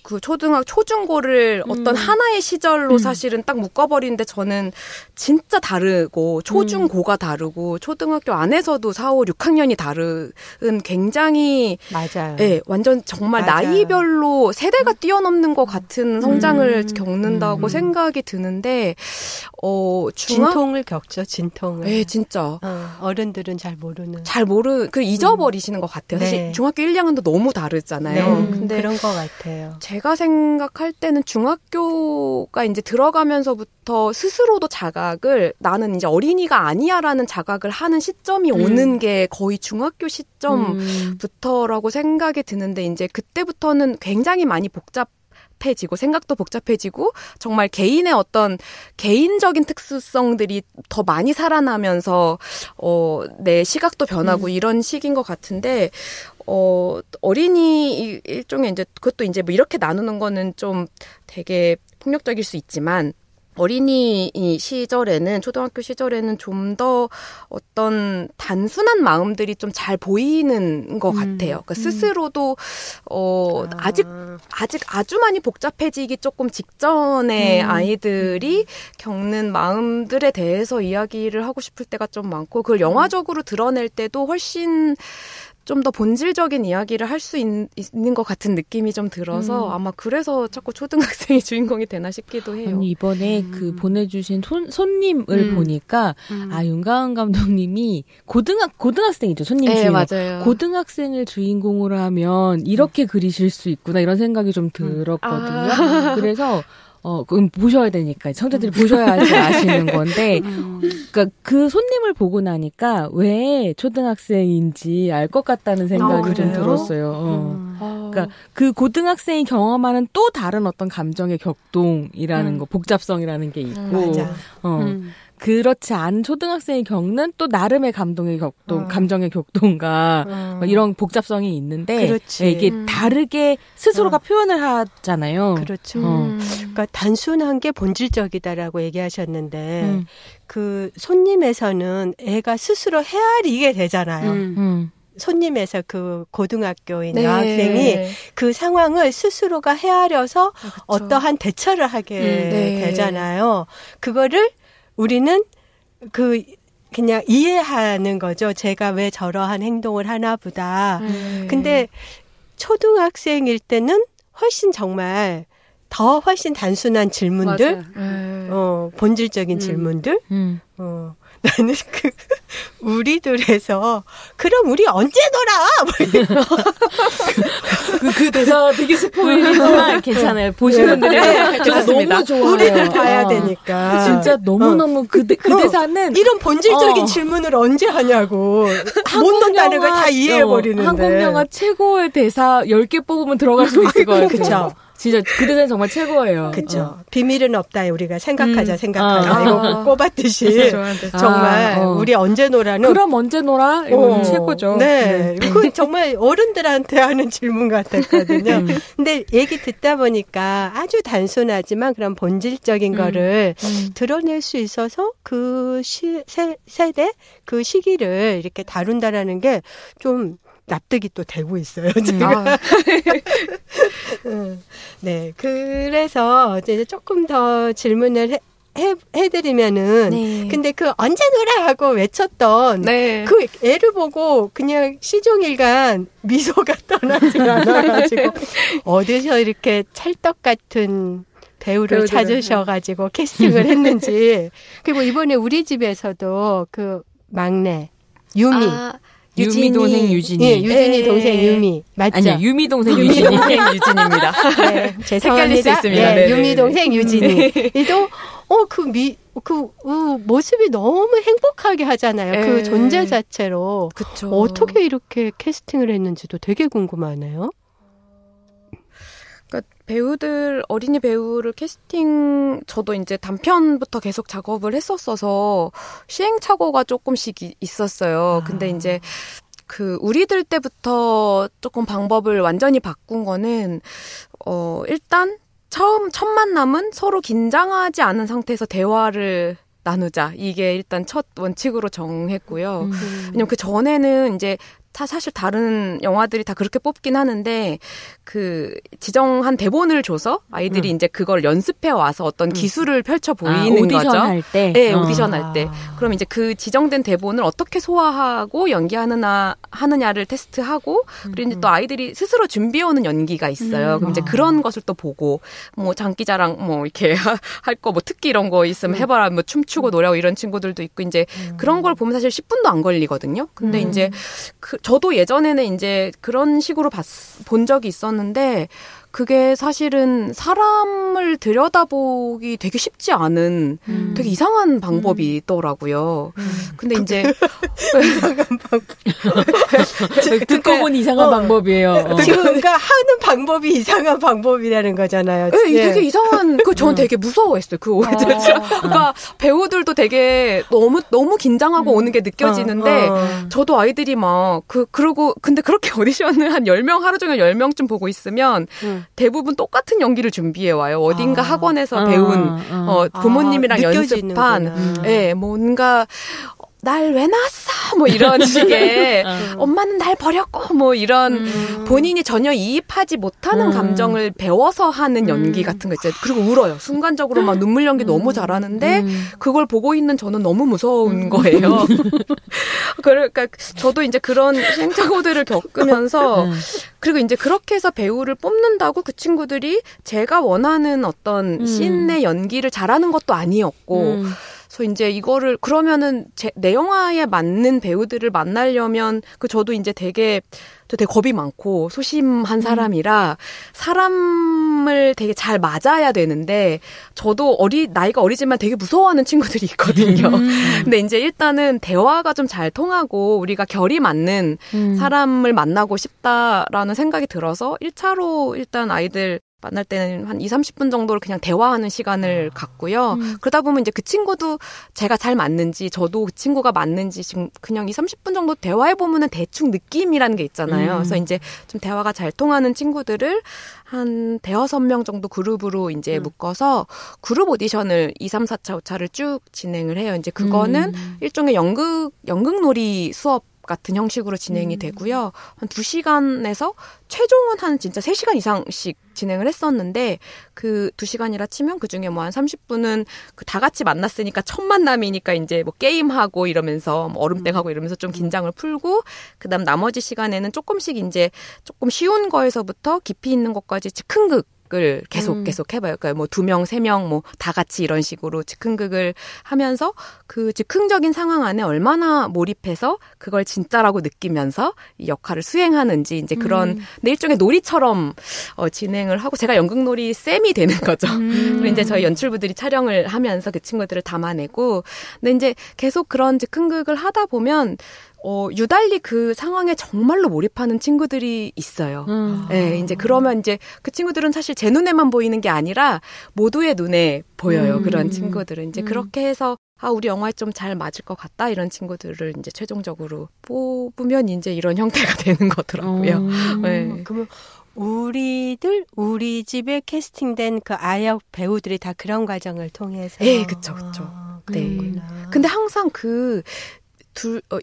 그 초중고를 어떤 하나의 시절로 사실은 딱 묶어버리는데 저는 진짜 다르고 초중고가 다르고 초등학교 안에서도 4, 5, 6학년이 다른 굉장히 맞아요. 네, 완전 정말 맞아요. 나이별로 세대가 뛰어넘는 것 같은 성장을 겪는다고 생각이 드는데 진통을 겪죠. 진통을. 네, 진짜. 어른들은 잘 모르는. 그 잊어버리시는 것 같아요. 사실 네. 중학교 1, 2학년도 너무 다르잖아요. 네, 근데 그런 것 같아요. 제가 생각할 때는 중학교가 이제 들어가면서부터 스스로도 자각을 나는 이제 어린이가 아니야라는 자각을 하는 시점이 오는 게 거의 중학교 시점부터라고 생각이 드는데 이제 그때부터는 굉장히 많이 복잡해지고 생각도 복잡해지고 정말 개인의 어떤 개인적인 특수성들이 더 많이 살아나면서 내 시각도 변하고 이런 시기인 것 같은데 어린이 일종의 이제 그것도 이제 뭐 이렇게 나누는 거는 좀 되게 폭력적일 수 있지만 어린이 시절에는 초등학교 시절에는 좀 더 어떤 단순한 마음들이 좀 잘 보이는 것 같아요. 그러니까 스스로도 아직 아주 많이 복잡해지기 조금 직전의 아이들이 겪는 마음들에 대해서 이야기를 하고 싶을 때가 좀 많고 그걸 영화적으로 드러낼 때도 훨씬 좀 더 본질적인 이야기를 할 수 있는 것 같은 느낌이 좀 들어서 아마 그래서 자꾸 초등학생이 주인공이 되나 싶기도 해요. 아니, 이번에 그 보내주신 손님을 보니까 윤가은 감독님이 고등학생이죠. 손님 주인공. 맞아요. 고등학생을 주인공으로 하면 이렇게 그리실 수 있구나 이런 생각이 좀 들었거든요. 그래서 그럼 보셔야 되니까 성자들이 보셔야지 아시는 건데, 그러니까 그 손님을 보고 나니까 왜 초등학생인지 알 것 같다는 생각이 좀 들었어요. 그러니까 그 고등학생이 경험하는 또 다른 어떤 감정의 격동이라는 거, 복잡성이라는 게 있고, 맞아. 그렇지 않은 초등학생이 겪는 또 나름의 감정의 격동과 이런 복잡성이 있는데 그렇지. 이게 다르게 스스로가 표현을 하잖아요. 그렇죠. 그러니까 단순한 게 본질적이다라고 얘기하셨는데 그 손님에서는 애가 스스로 헤아리게 되잖아요. 손님에서 그 고등학교인 여학생이 그 상황을 스스로가 헤아려서 어떠한 대처를 하게 되잖아요. 그거를 우리는 그냥 이해하는 거죠. 제가 왜 저러한 행동을 하나 보다. 근데 초등학생일 때는 훨씬 단순한 질문들, 본질적인 질문들, 나는 우리들에서 그럼 우리 언제 놀아? 그 대사 되게 스포일이지만 괜찮아요. 보시는 분들이 너무 좋아요. 우리를 봐야 되니까. 진짜 너무너무 그 대사는 이런 본질적인 질문을 언제 하냐고. 모든 단어가 다 이해해버리는데. 한국 영화 최고의 대사 10개 뽑으면 들어갈 수 있을 것 같아요. 그쵸. 진짜 그 대사는 정말 최고예요. 그렇죠. 비밀은 없다. 우리가 생각하자. 이거 꼽았듯이 정말 우리 언제 놀아는 그럼 언제 놀아? 이거 최고죠. 네. 이건 정말 어른들한테 하는 질문 같았거든요. 근데 얘기 듣다 보니까 아주 단순하지만 그런 본질적인 거를 드러낼 수 있어서 그 세대, 그 시기를 이렇게 다룬다라는 게 좀 납득이 또 되고 있어요, 지금. 네. 그래서 이제 조금 더 질문을 해드리면은. 네. 근데 그 언제 놀아 하고 외쳤던. 네. 그 애를 보고 그냥 시종일관 미소가 떠나지가 않아가지고. 어디서 이렇게 찰떡 같은 배우를 찾으셔가지고 캐스팅을 했는지. 그리고 이번에 우리 집에서도 그 막내, 유미. 유미 동생 유진이. 예, 유진이 동생 유미. 맞죠? 아니요, 유미 동생 유진이. 유진입니다. 네, 죄송합니다. 수 있습니다. 네, 유미 동생 유진이. 이도 모습이 너무 행복하게 하잖아요. 그 존재 자체로. 그쵸. 어떻게 이렇게 캐스팅을 했는지도 되게 궁금하네요. 그러니까 배우들, 어린이 배우를 캐스팅, 저도 이제 단편부터 계속 작업을 했었어서 시행착오가 조금씩 있었어요. 근데 이제 그 우리들 때부터 조금 방법을 완전히 바꾼 거는, 일단 첫 만남은 서로 긴장하지 않은 상태에서 대화를 나누자. 이게 일단 첫 원칙으로 정했고요. 왜냐면 그 전에는 이제 사실 다른 영화들이 다 그렇게 뽑긴 하는데 그 지정한 대본을 줘서 아이들이 이제 그걸 연습해 와서 어떤 기술을 펼쳐 보이는 오디션 거죠. 할 때? 네, 오디션 할 때. 그럼 이제 그 지정된 대본을 어떻게 소화하고 하느냐를 테스트하고 그리고 이제 또 아이들이 스스로 준비해 오는 연기가 있어요. 그럼 이제 그런 것을 또 보고 뭐 장기자랑 뭐 이렇게 할 거 뭐 특기 이런 거 있으면 해봐라 뭐 춤추고 노래하고 이런 친구들도 있고 이제 그런 걸 보면 사실 10분도 안 걸리거든요. 근데 이제 저도 예전에는 이제 그런 식으로 본 적이 있었는데 그게 사실은 사람을 들여다보기 되게 쉽지 않은 되게 이상한 방법이 있더라고요. 근데 이제 이상한 방법. 듣고 보니 이상한 방법이에요. 지금 그러니까 하는 방법이 이상한 방법이라는 거잖아요. 네, 되게 이상한. 저는 되게 무서워했어요. 그러니까 배우들도 되게 너무 긴장하고 오는 게 느껴지는데 저도 아이들이 막 그러고 근데 그렇게 오디션을 한 10명 하루 종일 10명쯤 보고 있으면 대부분 똑같은 연기를 준비해 와요. 어딘가 학원에서 배운 부모님이랑 연습한 뭔가 날 왜 낳았어? 뭐 이런 식의 엄마는 날 버렸고 뭐 이런 본인이 전혀 이입하지 못하는 감정을 배워서 하는 연기 같은 거 있잖아요. 그리고 울어요. 순간적으로 막 눈물 연기 너무 잘하는데 그걸 보고 있는 저는 너무 무서운 거예요. 그러니까 저도 이제 그런 시행착오들을 겪으면서 그리고 이제 그렇게 해서 배우를 뽑는다고 그 친구들이 제가 원하는 어떤 씬의 연기를 잘하는 것도 아니었고 그래서 이제 이거를 그러면은 내 영화에 맞는 배우들을 만나려면 저도 이제 되게 겁이 많고 소심한 사람이라 사람을 되게 잘 맞아야 되는데 저도 나이가 어리지만 되게 무서워하는 친구들이 있거든요. 근데 이제 일단은 대화가 좀 잘 통하고 우리가 결이 맞는 사람을 만나고 싶다라는 생각이 들어서 1차로 일단 아이들 만날 때는 한 20-30분 정도를 그냥 대화하는 시간을 갖고요. 그러다 보면 이제 그 친구도 제가 잘 맞는지 저도 그 친구가 맞는지 지금 그냥 20-30분 정도 대화해보면은 대충 느낌이라는 게 있잖아요. 그래서 이제 좀 대화가 잘 통하는 친구들을 한 5-6명 정도 그룹으로 이제 묶어서 그룹 오디션을 2, 3, 4차, 5차를 쭉 진행을 해요. 이제 그거는 일종의 연극놀이 수업 같은 형식으로 진행이 되고요. 한 2시간에서 최종은 한 진짜 3시간 이상씩 진행을 했었는데 그 2시간이라 치면 그중에 뭐 한 30분은 다 같이 만났으니까 첫 만남이니까 이제 뭐 게임하고 이러면서 뭐 얼음땡하고 이러면서 좀 긴장을 풀고 그다음 나머지 시간에는 조금씩 이제 조금 쉬운 거에서부터 깊이 있는 것까지 즉흥극 을 계속 해봐요. 그러니까 뭐 2명, 3명, 뭐 다 같이 이런 식으로 즉흥극을 하면서 그 즉흥적인 상황 안에 얼마나 몰입해서 그걸 진짜라고 느끼면서 이 역할을 수행하는지 이제 그런 일종의 놀이처럼 진행을 하고 제가 연극놀이 쌤이 되는 거죠. 그리고 이제 저희 연출부들이 촬영을 하면서 그 친구들을 담아내고 근데 이제 계속 그런 즉흥극을 하다 보면 유달리 그 상황에 정말로 몰입하는 친구들이 있어요. 네, 이제 그러면 이제 그 친구들은 사실 제 눈에만 보이는 게 아니라 모두의 눈에 보여요. 그런 친구들은 이제 그렇게 해서 우리 영화에 좀 잘 맞을 것 같다 이런 친구들을 이제 최종적으로 뽑으면 이제 이런 형태가 되는 거더라고요. 네. 그러면 우리 집에 캐스팅된 그 아역 배우들이 다 그런 과정을 통해서. 네, 그쵸. 네. 근데 항상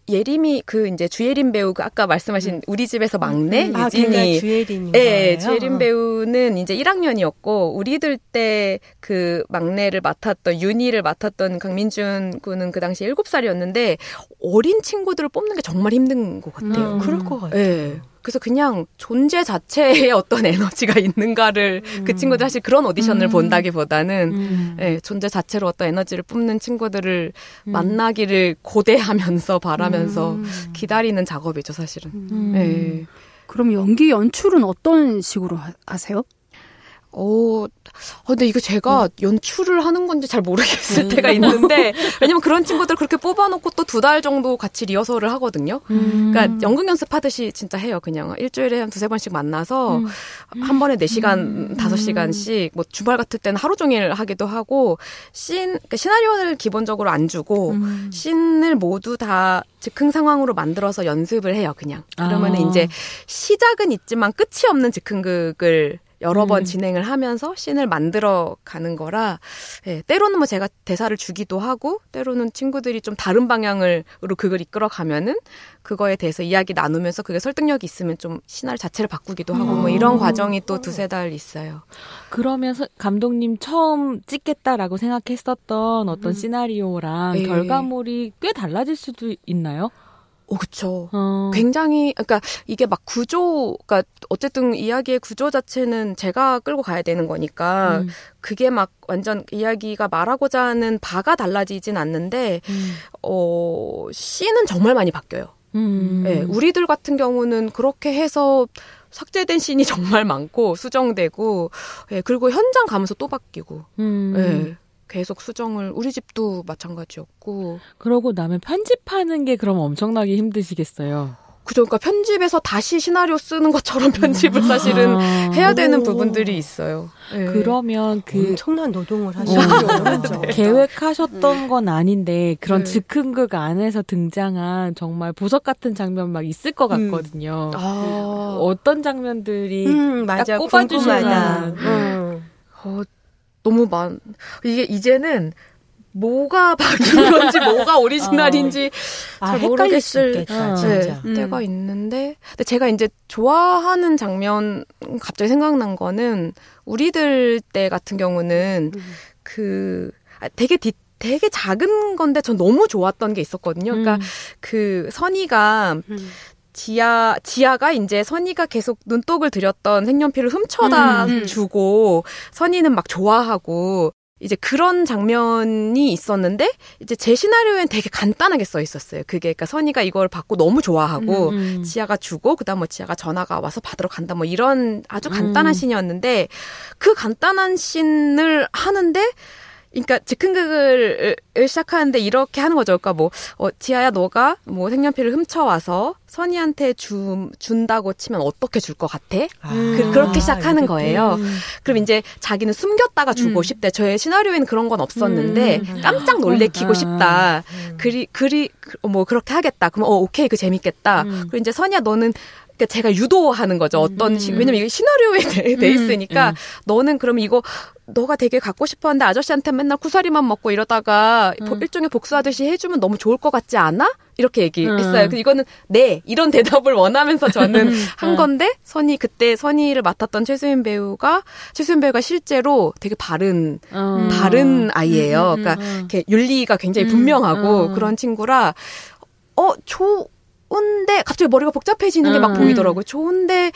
예림이 이제 주예림 배우 아까 말씀하신 우리 집에서 막내 유진이 주예림인 네, 거예요? 주예림 배우는 이제 1학년이었고 우리들 때 그 막내를 맡았던 윤희를 맡았던 강민준 군은 그 당시 7살이었는데 어린 친구들을 뽑는 게 정말 힘든 것 같아요. 그럴 것 같아요. 네. 그래서 그냥 존재 자체에 어떤 에너지가 있는가를 그 친구들 사실 그런 오디션을 본다기보다는 네, 존재 자체로 어떤 에너지를 뿜는 친구들을 만나기를 고대하면서 바라면서 기다리는 작업이죠, 사실은. 네. 그럼 연기 연출은 어떤 식으로 하세요? 근데 이거 제가 연출을 하는 건지 잘 모르겠을 때가 있는데, 왜냐면 그런 친구들 그렇게 뽑아놓고 또 2달 정도 같이 리허설을 하거든요. 그러니까 연극 연습하듯이 진짜 해요, 그냥. 일주일에 한 2-3번씩 만나서, 한 번에 4시간, 5시간씩, 뭐 주말 같을 때는 하루 종일 하기도 하고, 그러니까 시나리오를 기본적으로 안 주고, 씬을 모두 다 즉흥 상황으로 만들어서 연습을 해요, 그냥. 그러면은 이제 시작은 있지만 끝이 없는 즉흥극을 여러 번 진행을 하면서 씬을 만들어 가는 거라, 예, 때로는 뭐 제가 대사를 주기도 하고, 때로는 친구들이 좀 다른 방향으로 그걸 이끌어 가면은 그거에 대해서 이야기 나누면서 그게 설득력이 있으면 좀 시나리오 자체를 바꾸기도 하고, 뭐 이런 과정이 또 2-3달 있어요. 그러면 감독님 처음 찍겠다라고 생각했었던 어떤 시나리오랑 결과물이 꽤 달라질 수도 있나요? 그쵸. 굉장히, 그러니까 이게 막 그러니까 어쨌든 이야기의 구조 자체는 제가 끌고 가야 되는 거니까 그게 막 완전 이야기가 말하고자 하는 바가 달라지진 않는데, 씬은 정말 많이 바뀌어요. 네, 우리들 같은 경우는 그렇게 해서 삭제된 씬이 정말 많고 수정되고, 네, 그리고 현장 가면서 또 바뀌고, 네. 계속 수정을, 우리 집도 마찬가지였고. 그러고 나면 편집하는 게 그럼 엄청나게 힘드시겠어요. 그죠. 그러니까 편집에서 다시 시나리오 쓰는 것처럼 편집을 사실은 해야 되는 부분들이 있어요. 네. 그러면 엄청난 노동을 하시죠. 계획하셨던 건 아닌데 그런 즉흥극 안에서 등장한 정말 보석 같은 장면 막 있을 것 같거든요. 어떤 장면들이 맞아. 딱 꼽아주시면 너무 이게 이제는 뭐가 바뀐 건지 뭐가 오리지널인지 잘 모르겠을 때가 있는데, 근데 제가 이제 좋아하는 장면 갑자기 생각난 거는 우리들 때 같은 경우는 되게 작은 건데 전 너무 좋았던 게 있었거든요. 그러니까 그 선희가 지아가 이제 선희가 계속 눈독을 들였던 색연필을 훔쳐다 주고 선희는 막 좋아하고 이제 그런 장면이 있었는데 이제 제 시나리오엔 되게 간단하게 써 있었어요. 그게 그러니까 선희가 이걸 받고 너무 좋아하고 지아가 주고 그다음 뭐 지아가 전화가 와서 받으러 간다 뭐 이런 아주 간단한 씬이었는데 그 간단한 씬을 하는데 그러니까 즉흥극을 시작하는데 이렇게 하는 거죠. 그러니까 지아야 너가 뭐 색연필을 훔쳐와서 선희한테 준다고 치면 어떻게 줄 것 같아? 그렇게 시작하는 거예요. 그럼 이제 자기는 숨겼다가 주고 싶대. 저의 시나리오에는 그런 건 없었는데 깜짝 놀래키고 싶다. 뭐 그렇게 하겠다. 그럼 오케이, 그 재밌겠다. 그리고 이제 선희야 너는 그러니까 제가 유도하는 거죠. 어떤 왜냐면 이게 시나리오에 돼 있으니까 너는 그럼 이거 너가 되게 갖고 싶었는데 아저씨한테 맨날 쿠사리만 먹고 이러다가 일종의 복수하듯이 해주면 너무 좋을 것 같지 않아? 이렇게 얘기했어요. 이거는 네 이런 대답을 원하면서 저는 한 건데 그때 선희를 맡았던 최수연 배우가 실제로 되게 바른 아이예요. 그러니까 이렇게 윤리가 굉장히 분명하고 그런 친구라 좋은데 갑자기 머리가 복잡해지는 게 막 보이더라고요. 좋은데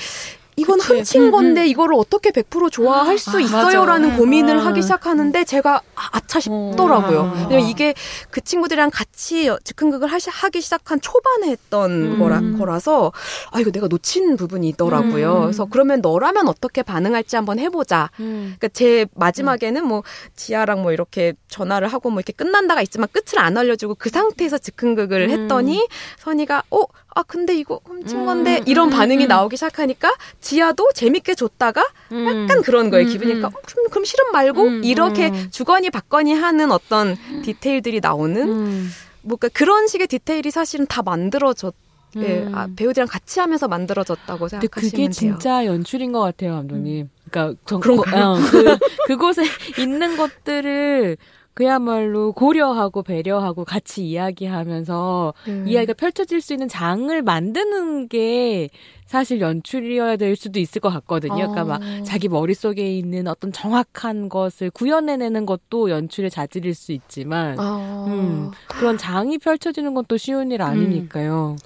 이건 훔친 건데 이거를 어떻게 100% 좋아할 수 있어요라는 맞아. 고민을 하기 시작하는데 제가 아차 싶더라고요. 왜냐면 이게 그 친구들이랑 같이 즉흥극을 하기 시작한 초반에 했던 거라서 이거 내가 놓친 부분이 있더라고요. 그래서 그러면 너라면 어떻게 반응할지 한번 해보자. 그러니까 제 마지막에는 뭐 지아랑 뭐 이렇게 전화를 하고 뭐 이렇게 끝난다가 있지만 끝을 안 알려주고 그 상태에서 즉흥극을 했더니 선이가 근데 이거 훔친 건데 이런 반응이 나오기 시작하니까 지아도 재밌게 줬다가 약간 그런 거예요. 기분이. 그러니까 그럼 실험 말고 이렇게 주거니 받거니 하는 어떤 디테일들이 나오는 뭔가 그런 식의 디테일이 사실은 다 만들어졌 배우들이랑 같이 하면서 만들어졌다고 생각하시면 돼요. 근데 그게 진짜 연출인 것 같아요, 감독님. 그러니까 그런가요? 그곳에 있는 것들을 그야말로 고려하고 배려하고 같이 이야기하면서 이야기가 펼쳐질 수 있는 장을 만드는 게 사실 연출이어야 될 수도 있을 것 같거든요. 그러니까 막 자기 머릿속에 있는 어떤 정확한 것을 구현해내는 것도 연출의 자질일 수 있지만 그런 장이 펼쳐지는 건 또 쉬운 일 아니니까요.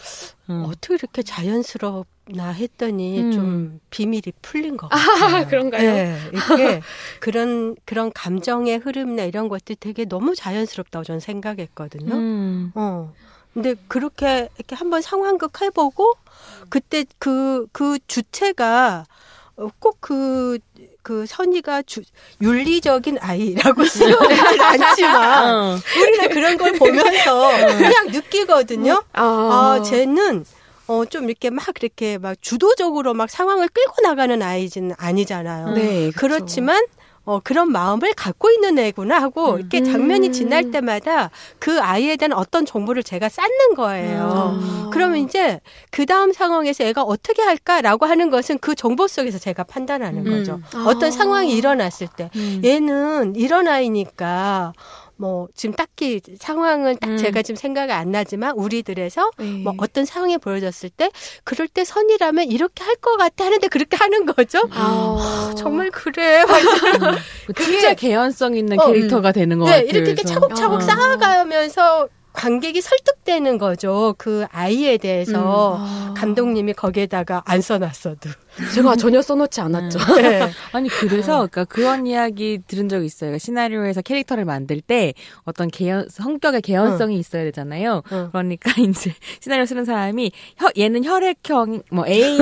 어떻게 이렇게 자연스럽나 했더니 좀 비밀이 풀린 것 같아요. 그런가요? 네, 이게 그런 감정의 흐름이나 이런 것들이 되게 너무 자연스럽다고 저는 생각했거든요. 근데 그렇게 이렇게 한번 상황극 해보고 그때 그 주체가 꼭 그 선이가 윤리적인 아이라고 쓰여지진 않지만 우리는 그런 걸 보면서 그냥 느끼거든요. 쟤는 좀 이렇게 막 주도적으로 막 상황을 끌고 나가는 아이는 아니잖아요. 네, 그렇죠. 그렇지만 그런 마음을 갖고 있는 애구나 하고 이렇게 장면이 지날 때마다 그 아이에 대한 어떤 정보를 제가 쌓는 거예요. 그러면 이제 그 다음 상황에서 애가 어떻게 할까라고 하는 것은 그 정보 속에서 제가 판단하는 거죠. 어떤 상황이 일어났을 때 얘는 이런 아이니까 뭐 지금 딱히 상황은 딱 제가 지금 생각이 안 나지만 우리들에서 뭐 어떤 상황이 보여졌을 때 그럴 때 선이라면 이렇게 할 것 같아 하는데 그렇게 하는 거죠. 정말 그래. 진짜 개연성 있는 캐릭터가 되는 것 같아요. 이렇게 차곡차곡 쌓아가면서 관객이 설득되는 거죠. 그 아이에 대해서 감독님이 거기에다가 안 써놨어도. 제가 전혀 써놓지 않았죠. 네. 아니 그래서 그러니까 그런 이야기 들은 적이 있어요. 그러니까 시나리오에서 캐릭터를 만들 때 어떤 성격의 개연성이 있어야 되잖아요. 그러니까 이제 시나리오 쓰는 사람이 얘는 혈액형 뭐 A의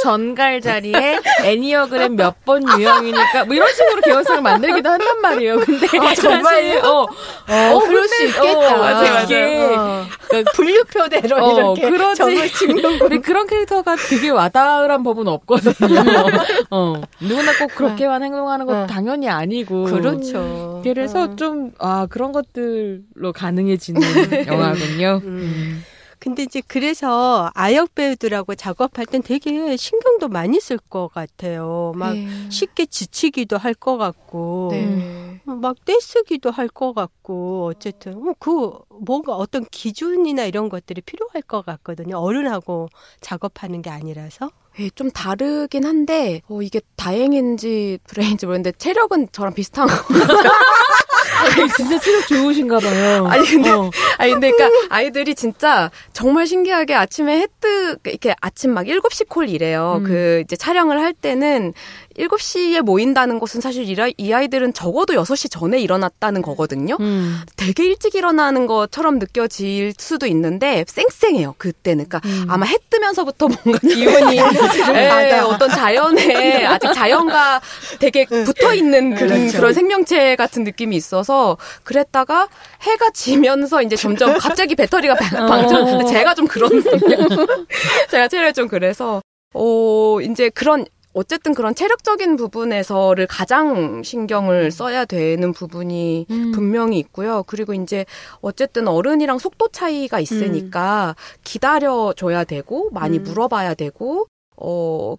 전갈 자리에 애니어그램 몇 번 유형이니까 뭐 이런 식으로 개연성을 만들기도 한단 말이에요. 근데 정말요? 그럴 수 있겠다. 맞아요. 그러니까 분류표대로 이렇게 점을 찍는 거. 근데 그런 캐릭터가 되게 와닿으란 법은 없거든요. 누구나 꼭 그렇게만 행동하는 건 당연히 아니고. 그렇죠. 그래서 좀 그런 것들로 가능해지는 영화군요. 근데 이제 그래서 아역 배우들하고 작업할 땐 되게 신경도 많이 쓸 것 같아요. 막 쉽게 지치기도 할 것 같고, 막 떼쓰기도 할 것 같고, 어쨌든 뭔가 어떤 기준이나 이런 것들이 필요할 것 같거든요. 어른하고 작업하는 게 아니라서. 좀 다르긴 한데 이게 다행인지 불행인지 모르겠는데 체력은 저랑 비슷한 거 같아요. 진짜 체력 좋으신가 봐요. 아니 근데 그러니까 아이들이 진짜 정말 신기하게 아침에 이렇게 아침 막 7시 콜 이래요. 그 이제 촬영을 할 때는 7시에 모인다는 것은 사실 이 아이들은 적어도 6시 전에 일어났다는 거거든요. 되게 일찍 일어나는 것처럼 느껴질 수도 있는데 쌩쌩해요. 그때는. 그러니까 아마 해 뜨면서부터 뭔가 기운이 어떤 자연에 아직 자연과 되게 붙어있는 그런 생명체 같은 느낌이 있어서 그랬다가 해가 지면서 이제 점점 갑자기 배터리가 방전. 제가 좀 그렇거든요. 제가 체력이 좀 그래서 이제 어쨌든 그런 체력적인 부분에서를 가장 신경을 써야 되는 부분이 분명히 있고요. 그리고 이제 어쨌든 어른이랑 속도 차이가 있으니까 기다려줘야 되고 많이 물어봐야 되고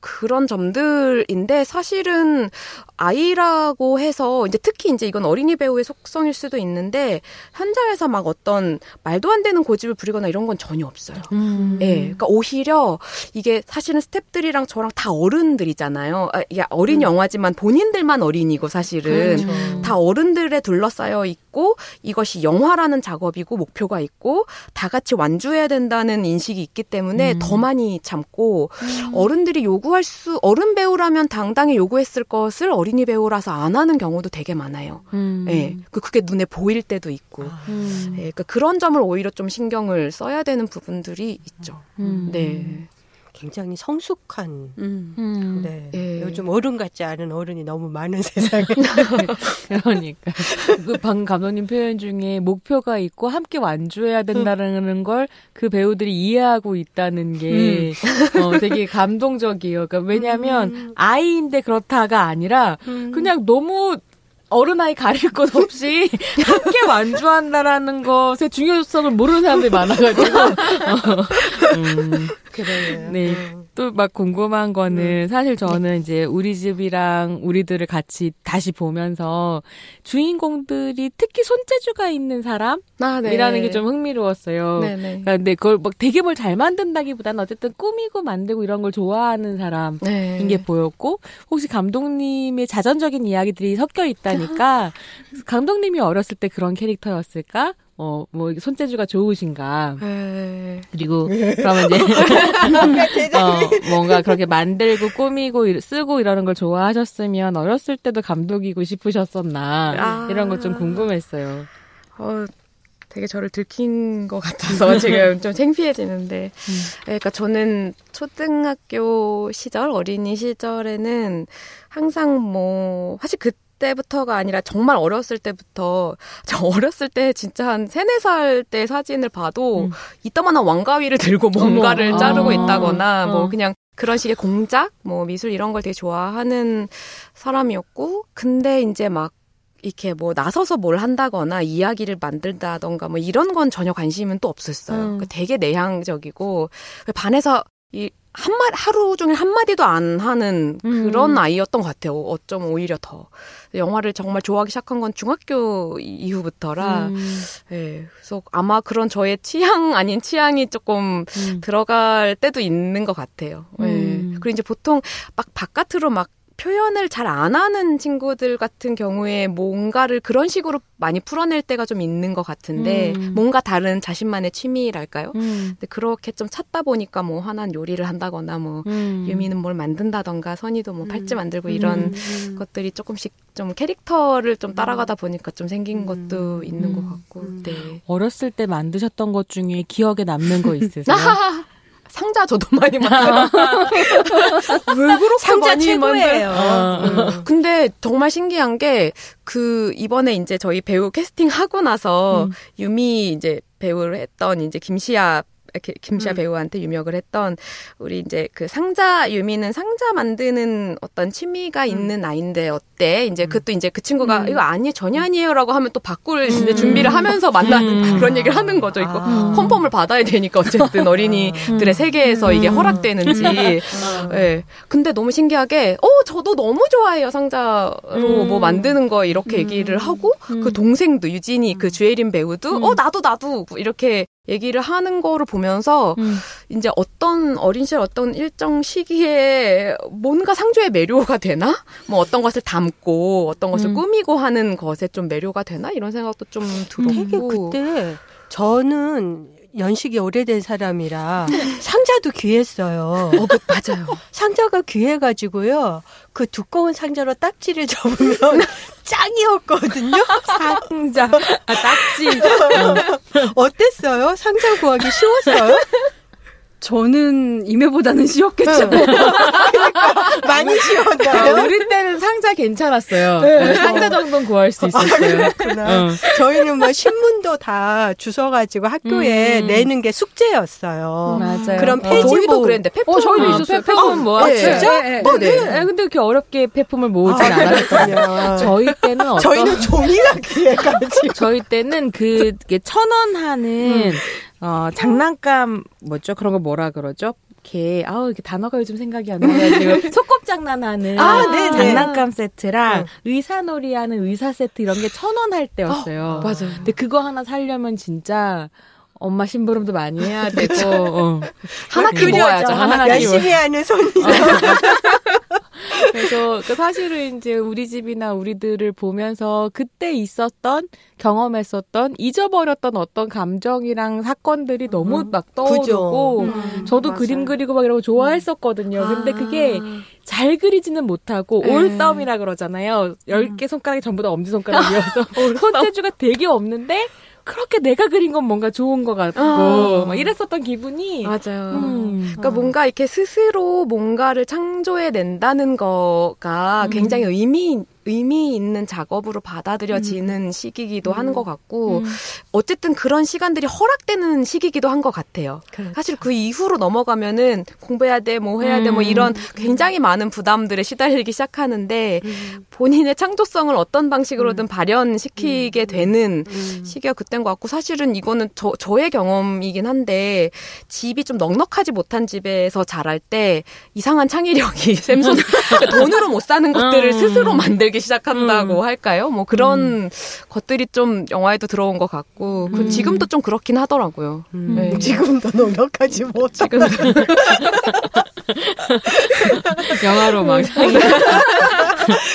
그런 점들인데 사실은 아이라고 해서 이제 특히 이제 이건 어린이 배우의 속성일 수도 있는데 현장에서 막 어떤 말도 안 되는 고집을 부리거나 이런 건 전혀 없어요. 그러니까 오히려 이게 사실은 스태프들이랑 저랑 다 어른들이잖아요. 어린 영화지만 본인들만 어린이고 사실은 다 어른들에 둘러싸여 있고 있고 이것이 영화라는 작업이고 목표가 있고 다 같이 완주해야 된다는 인식이 있기 때문에 더 많이 참고 어른들이 어른 배우라면 당당히 요구했을 것을 어린이 배우라서 안 하는 경우도 되게 많아요. 예. 그게 눈에 보일 때도 있고. 예. 그러니까 그런 점을 오히려 좀 신경을 써야 되는 부분들이 있죠. 네. 굉장히 성숙한. 네. 예. 요즘 어른 같지 않은 어른이 너무 많은 세상에. 그러니까 그 방금 감독님 표현 중에 목표가 있고 함께 완주해야 된다는 걸 그 배우들이 이해하고 있다는 게 되게 감동적이에요. 그러니까 왜냐하면 아이인데 그렇다가 아니라 그냥 너무 어른아이 가릴 것 없이 함께 완주한다라는 것의 중요성을 모르는 사람들이 많아가지고. 그래요. 네. 또 막 궁금한 거는 사실 저는 이제 우리 집이랑 우리들을 같이 다시 보면서 주인공들이 특히 손재주가 있는 사람이라는 게 좀 흥미로웠어요. 그러니까 근데 그걸 막 되게 뭘 잘 만든다기보다는 어쨌든 꾸미고 만들고 이런 걸 좋아하는 사람인 게 보였고 혹시 감독님의 자전적인 이야기들이 섞여 있다니까 감독님이 어렸을 때 그런 캐릭터였을까? 뭐 손재주가 좋으신가? 그리고 그러면 이제 뭔가 그렇게 만들고 꾸미고 쓰고 이러는 걸 좋아하셨으면 어렸을 때도 감독이고 싶으셨었나? 이런 거 좀 궁금했어요. 되게 저를 들킨 것 같아서 지금 좀 창피해지는데. 그러니까 저는 초등학교 시절, 어린이 시절에는 항상 사실 그때부터가 아니라 정말 어렸을 때부터, 저 어렸을 때 진짜 한 3, 4살 때 사진을 봐도 이따만한 왕가위를 들고 뭔가를 자르고 있다거나 뭐 그냥 그런 식의 공작, 미술 이런 걸 되게 좋아하는 사람이었고, 근데 이제 막 이렇게 나서서 뭘 한다거나 이야기를 만들다던가 이런 건 전혀 관심은 또 없었어요. 되게 내향적이고 반에서 하루 종일 한마디도 안 하는 그런 아이였던 것 같아요. 어쩜 오히려 더. 영화를 정말 좋아하기 시작한 건 중학교 이후부터라. 예. 그래서 아마 그런 저의 취향 아닌 취향이 조금 들어갈 때도 있는 것 같아요. 예. 그리고 이제 보통 막 바깥으로 막 표현을 잘 안 하는 친구들 같은 경우에 뭔가를 그런 식으로 많이 풀어낼 때가 좀 있는 것 같은데 뭔가 다른 자신만의 취미랄까요? 근데 그렇게 좀 찾다 보니까 하나는 요리를 한다거나 유미는 뭘 만든다던가 선이도 팔찌 만들고 이런 것들이 조금씩 좀 캐릭터를 좀 따라가다 보니까 좀 생긴 것도 있는 것 같고. 네. 어렸을 때 만드셨던 것 중에 기억에 남는 거 있으세요? 상자 저도 많이 만들어요. 왜 그렇게 상자 많이 최고예요. 근데 정말 신기한 게 이번에 이제 저희 배우 캐스팅하고 나서 유미 이제 배우를 했던 이제 김시아 배우한테 유명을 했던 우리 이제 유미는 상자 만드는 어떤 취미가 있는 아이인데 어때? 이제 그것도 이제 그 친구가 이거 전혀 아니에요라고 하면 또 바꿀 이제 준비를 하면서 만나는 그런 얘기를 하는 거죠. 이거 컨펌을 받아야 되니까 어쨌든 어린이들의 세계에서 이게 허락되는지. 예. 근데 너무 신기하게 저도 너무 좋아해요. 상자로 만드는 거 이렇게 얘기를 하고 그 동생도 유진이 그 주혜린 배우도 나도 이렇게 얘기를 하는 거를 보면서 이제 어린 시절 어떤 일정 시기에 뭔가 상조의 매료가 되나? 어떤 것을 담고 어떤 것을 꾸미고 하는 것에 좀 매료가 되나? 이런 생각도 좀 들었고. 되게 그때 저는 연식이 오래된 사람이라 상자도 귀했어요. 맞아요. 상자가 귀해가지고요. 그 두꺼운 상자로 딱지를 접으면 짱이었거든요. 상자. 딱지. 어땠어요? 상자 구하기 쉬웠어요? 저는 임해보다는 쉬웠겠죠. 그러니까 많이 쉬웠나요? 우리 때는 상자 괜찮았어요. 네. 상자 정도는 구할 수 있었어요. 그렇구나. 저희는 신문도 다 주워가지고 학교에 내는 게 숙제였어요. 맞아요. 그럼 페이지 저희도 그랬는데 폐품. 저희도 있었어요. 폐품 모았어요. 진짜? 네. 근데 그렇게 어렵게 폐품을 모으진 않았거든요. 저희 때는 저희는 종이가 귀해가지고. 저희 때는 그게 1,000원 하는 장난감 그런 거 뭐라 그러죠? 이렇게 단어가 요즘 생각이 안 나가지고 소꿉장난하는 장난감 세트랑 의사놀이 하는 의사 세트 이런 게 1,000원 할 때였어요. 맞아요. 근데 그거 하나 사려면 진짜 엄마 심부름도 많이 해야 되고 하나 키워야죠. 하나 열심히 하는 손이죠. 그래서 사실은 이제 우리 집이나 우리들을 보면서 그때 있었던 경험했었던 잊어버렸던 어떤 감정이랑 사건들이 너무 막 떠오르고 저도 맞아요. 그림 그리고 막 이런 거 좋아했었거든요. 근데 그게 잘 그리지는 못하고 올썸이라 그러잖아요. 10개 손가락이 전부 다 엄지손가락이어서 손재주가 되게 없는데 그렇게 내가 그린 건 뭔가 좋은 것 같고 막 이랬었던 기분이 맞아요. 그러니까 뭔가 이렇게 스스로 뭔가를 창조해낸다는 거가 굉장히 의미 있는 작업으로 받아들여지는 시기이기도 한 것 같고 어쨌든 그런 시간들이 허락되는 시기이기도 한 것 같아요. 그렇죠. 사실 그 이후로 넘어가면은 공부해야 돼, 뭐 해야 돼, 뭐 이런 굉장히 많은 부담들에 시달리기 시작하는데 본인의 창조성을 어떤 방식으로든 발현시키게 되는 시기가 그때인 것 같고 사실은 이거는 저의 경험이긴 한데 집이 좀 넉넉하지 못한 집에서 자랄 때 이상한 창의력이 샘솟 돈으로 못 사는 것들을 스스로 만들기 시작한다고 할까요? 뭐 그런 것들이 좀 영화에도 들어온 것 같고 지금도 좀 그렇긴 하더라고요. 네. 지금도 넉넉하지 못하고. 영화로 막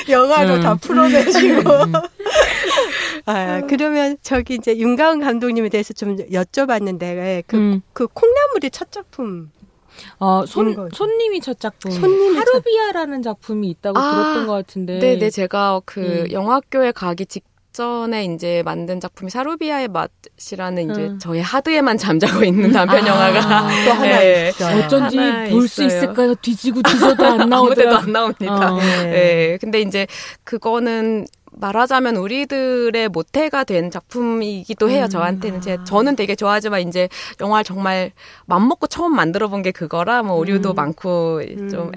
영화로 다 풀어내시고. 그러면 저기 이제 윤가은 감독님에 대해서 좀 여쭤봤는데 그 콩나물이 첫 작품. 손님이 첫 작품. 하루비아라는 작품이 있다고 들었던 것 같은데. 네네, 제가 영화학교에 가기 직전에 이제 만든 작품이 사루비아의 맛이라는 이제 저의 하드에만 잠자고 있는 단편 영화가 또 하나 있어요. 어쩐지 하나 볼 수 있어요. 있을까요? 뒤지고 뒤져도 안 아무 나오더라고요. 데도 안 나옵니다. 네. 네. 근데 이제 그거는 말하자면 우리들의 모태가 된 작품이기도 해요. 저한테는 저는 되게 좋아하지만 이제 영화를 정말 맘먹고 처음 만들어 본 게 그거라 뭐 오류도 많고 좀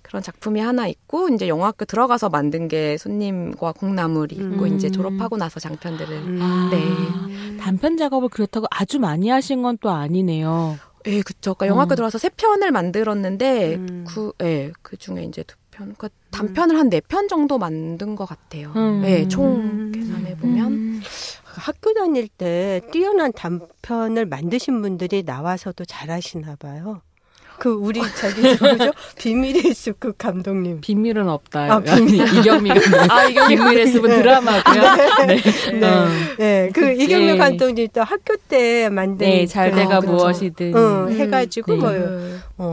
그런 작품이 하나 있고 이제 영화학교 들어가서 만든 게 손님과 콩나물이 있고 이제 졸업하고 나서 장편들을 단편 작업을 그렇다고 아주 많이 하신 건 또 아니네요. 네, 그쵸. 그러니까 영화학교 들어와서 3편을 만들었는데 그 중에 이제 2편. 그러니까 단편을 한 4편 정도 만든 것 같아요. 네, 총 계산해보면. 학교 다닐 때 뛰어난 단편을 만드신 분들이 나와서도 잘하시나 봐요. 우리 누구죠? 비밀의 숲 그 감독님. 비밀은 없다. 비밀. 이경미가 비밀의 숲은 드라마고요. 이경미 감독님 또 학교 때 만든 잘돼가 무엇이든 해가지고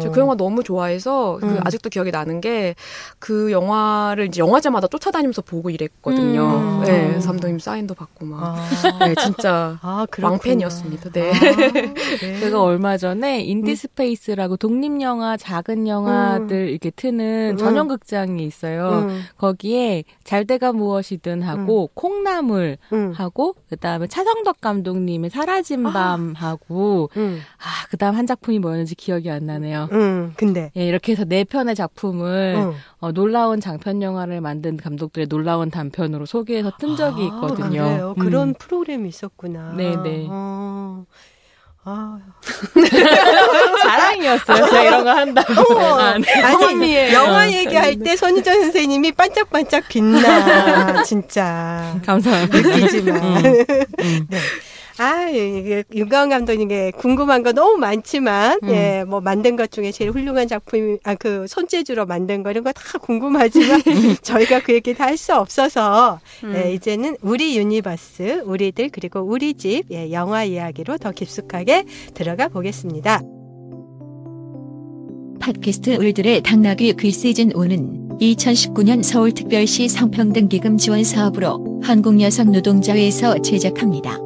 저 그 영화 너무 좋아해서 아직도 기억이 나는 게 그 영화를 이제 영화제마다 쫓아다니면서 보고 이랬거든요. 네, 감독님 사인도 받고 막. 네, 진짜 왕팬이었습니다. 네. 제가 얼마 전에 인디스페이스라고 독립영화, 작은 영화들 이렇게 트는 전용극장이 있어요. 거기에 잘돼가 무엇이든 하고 콩나물 하고 그다음에 차성덕 감독님의 사라진 밤 하고 그다음 한 작품이 뭐였는지 기억이 안 나네요. 근데 이렇게 해서 4편의 작품을 놀라운 장편 영화를 만든 감독들의 놀라운 단편으로 소개해서 뜬 적이 있거든요. 그래요. 그런 프로그램이 있었구나. 네네. 자랑이었어요. 제가 이런 거 한다고. 아니, 영화 얘기할 때 손희정 선생님이 반짝반짝 빛나. 진짜. 감사합니다. 느끼지만. 네. 이게 윤가은 감독님께 궁금한 거 너무 많지만, 뭐 만든 것 중에 제일 훌륭한 작품이, 그 손재주로 만든 거 이런 거 다 궁금하지만, 저희가 그 얘기 다 할 수 없어서, 이제는 우리 유니버스, 우리들, 그리고 우리 집, 영화 이야기로 더 깊숙하게 들어가 보겠습니다. 팟캐스트 울들의 당나귀 귀 시즌5는 2019년 서울특별시 성평등기금 지원 사업으로 한국여성노동자회에서 제작합니다.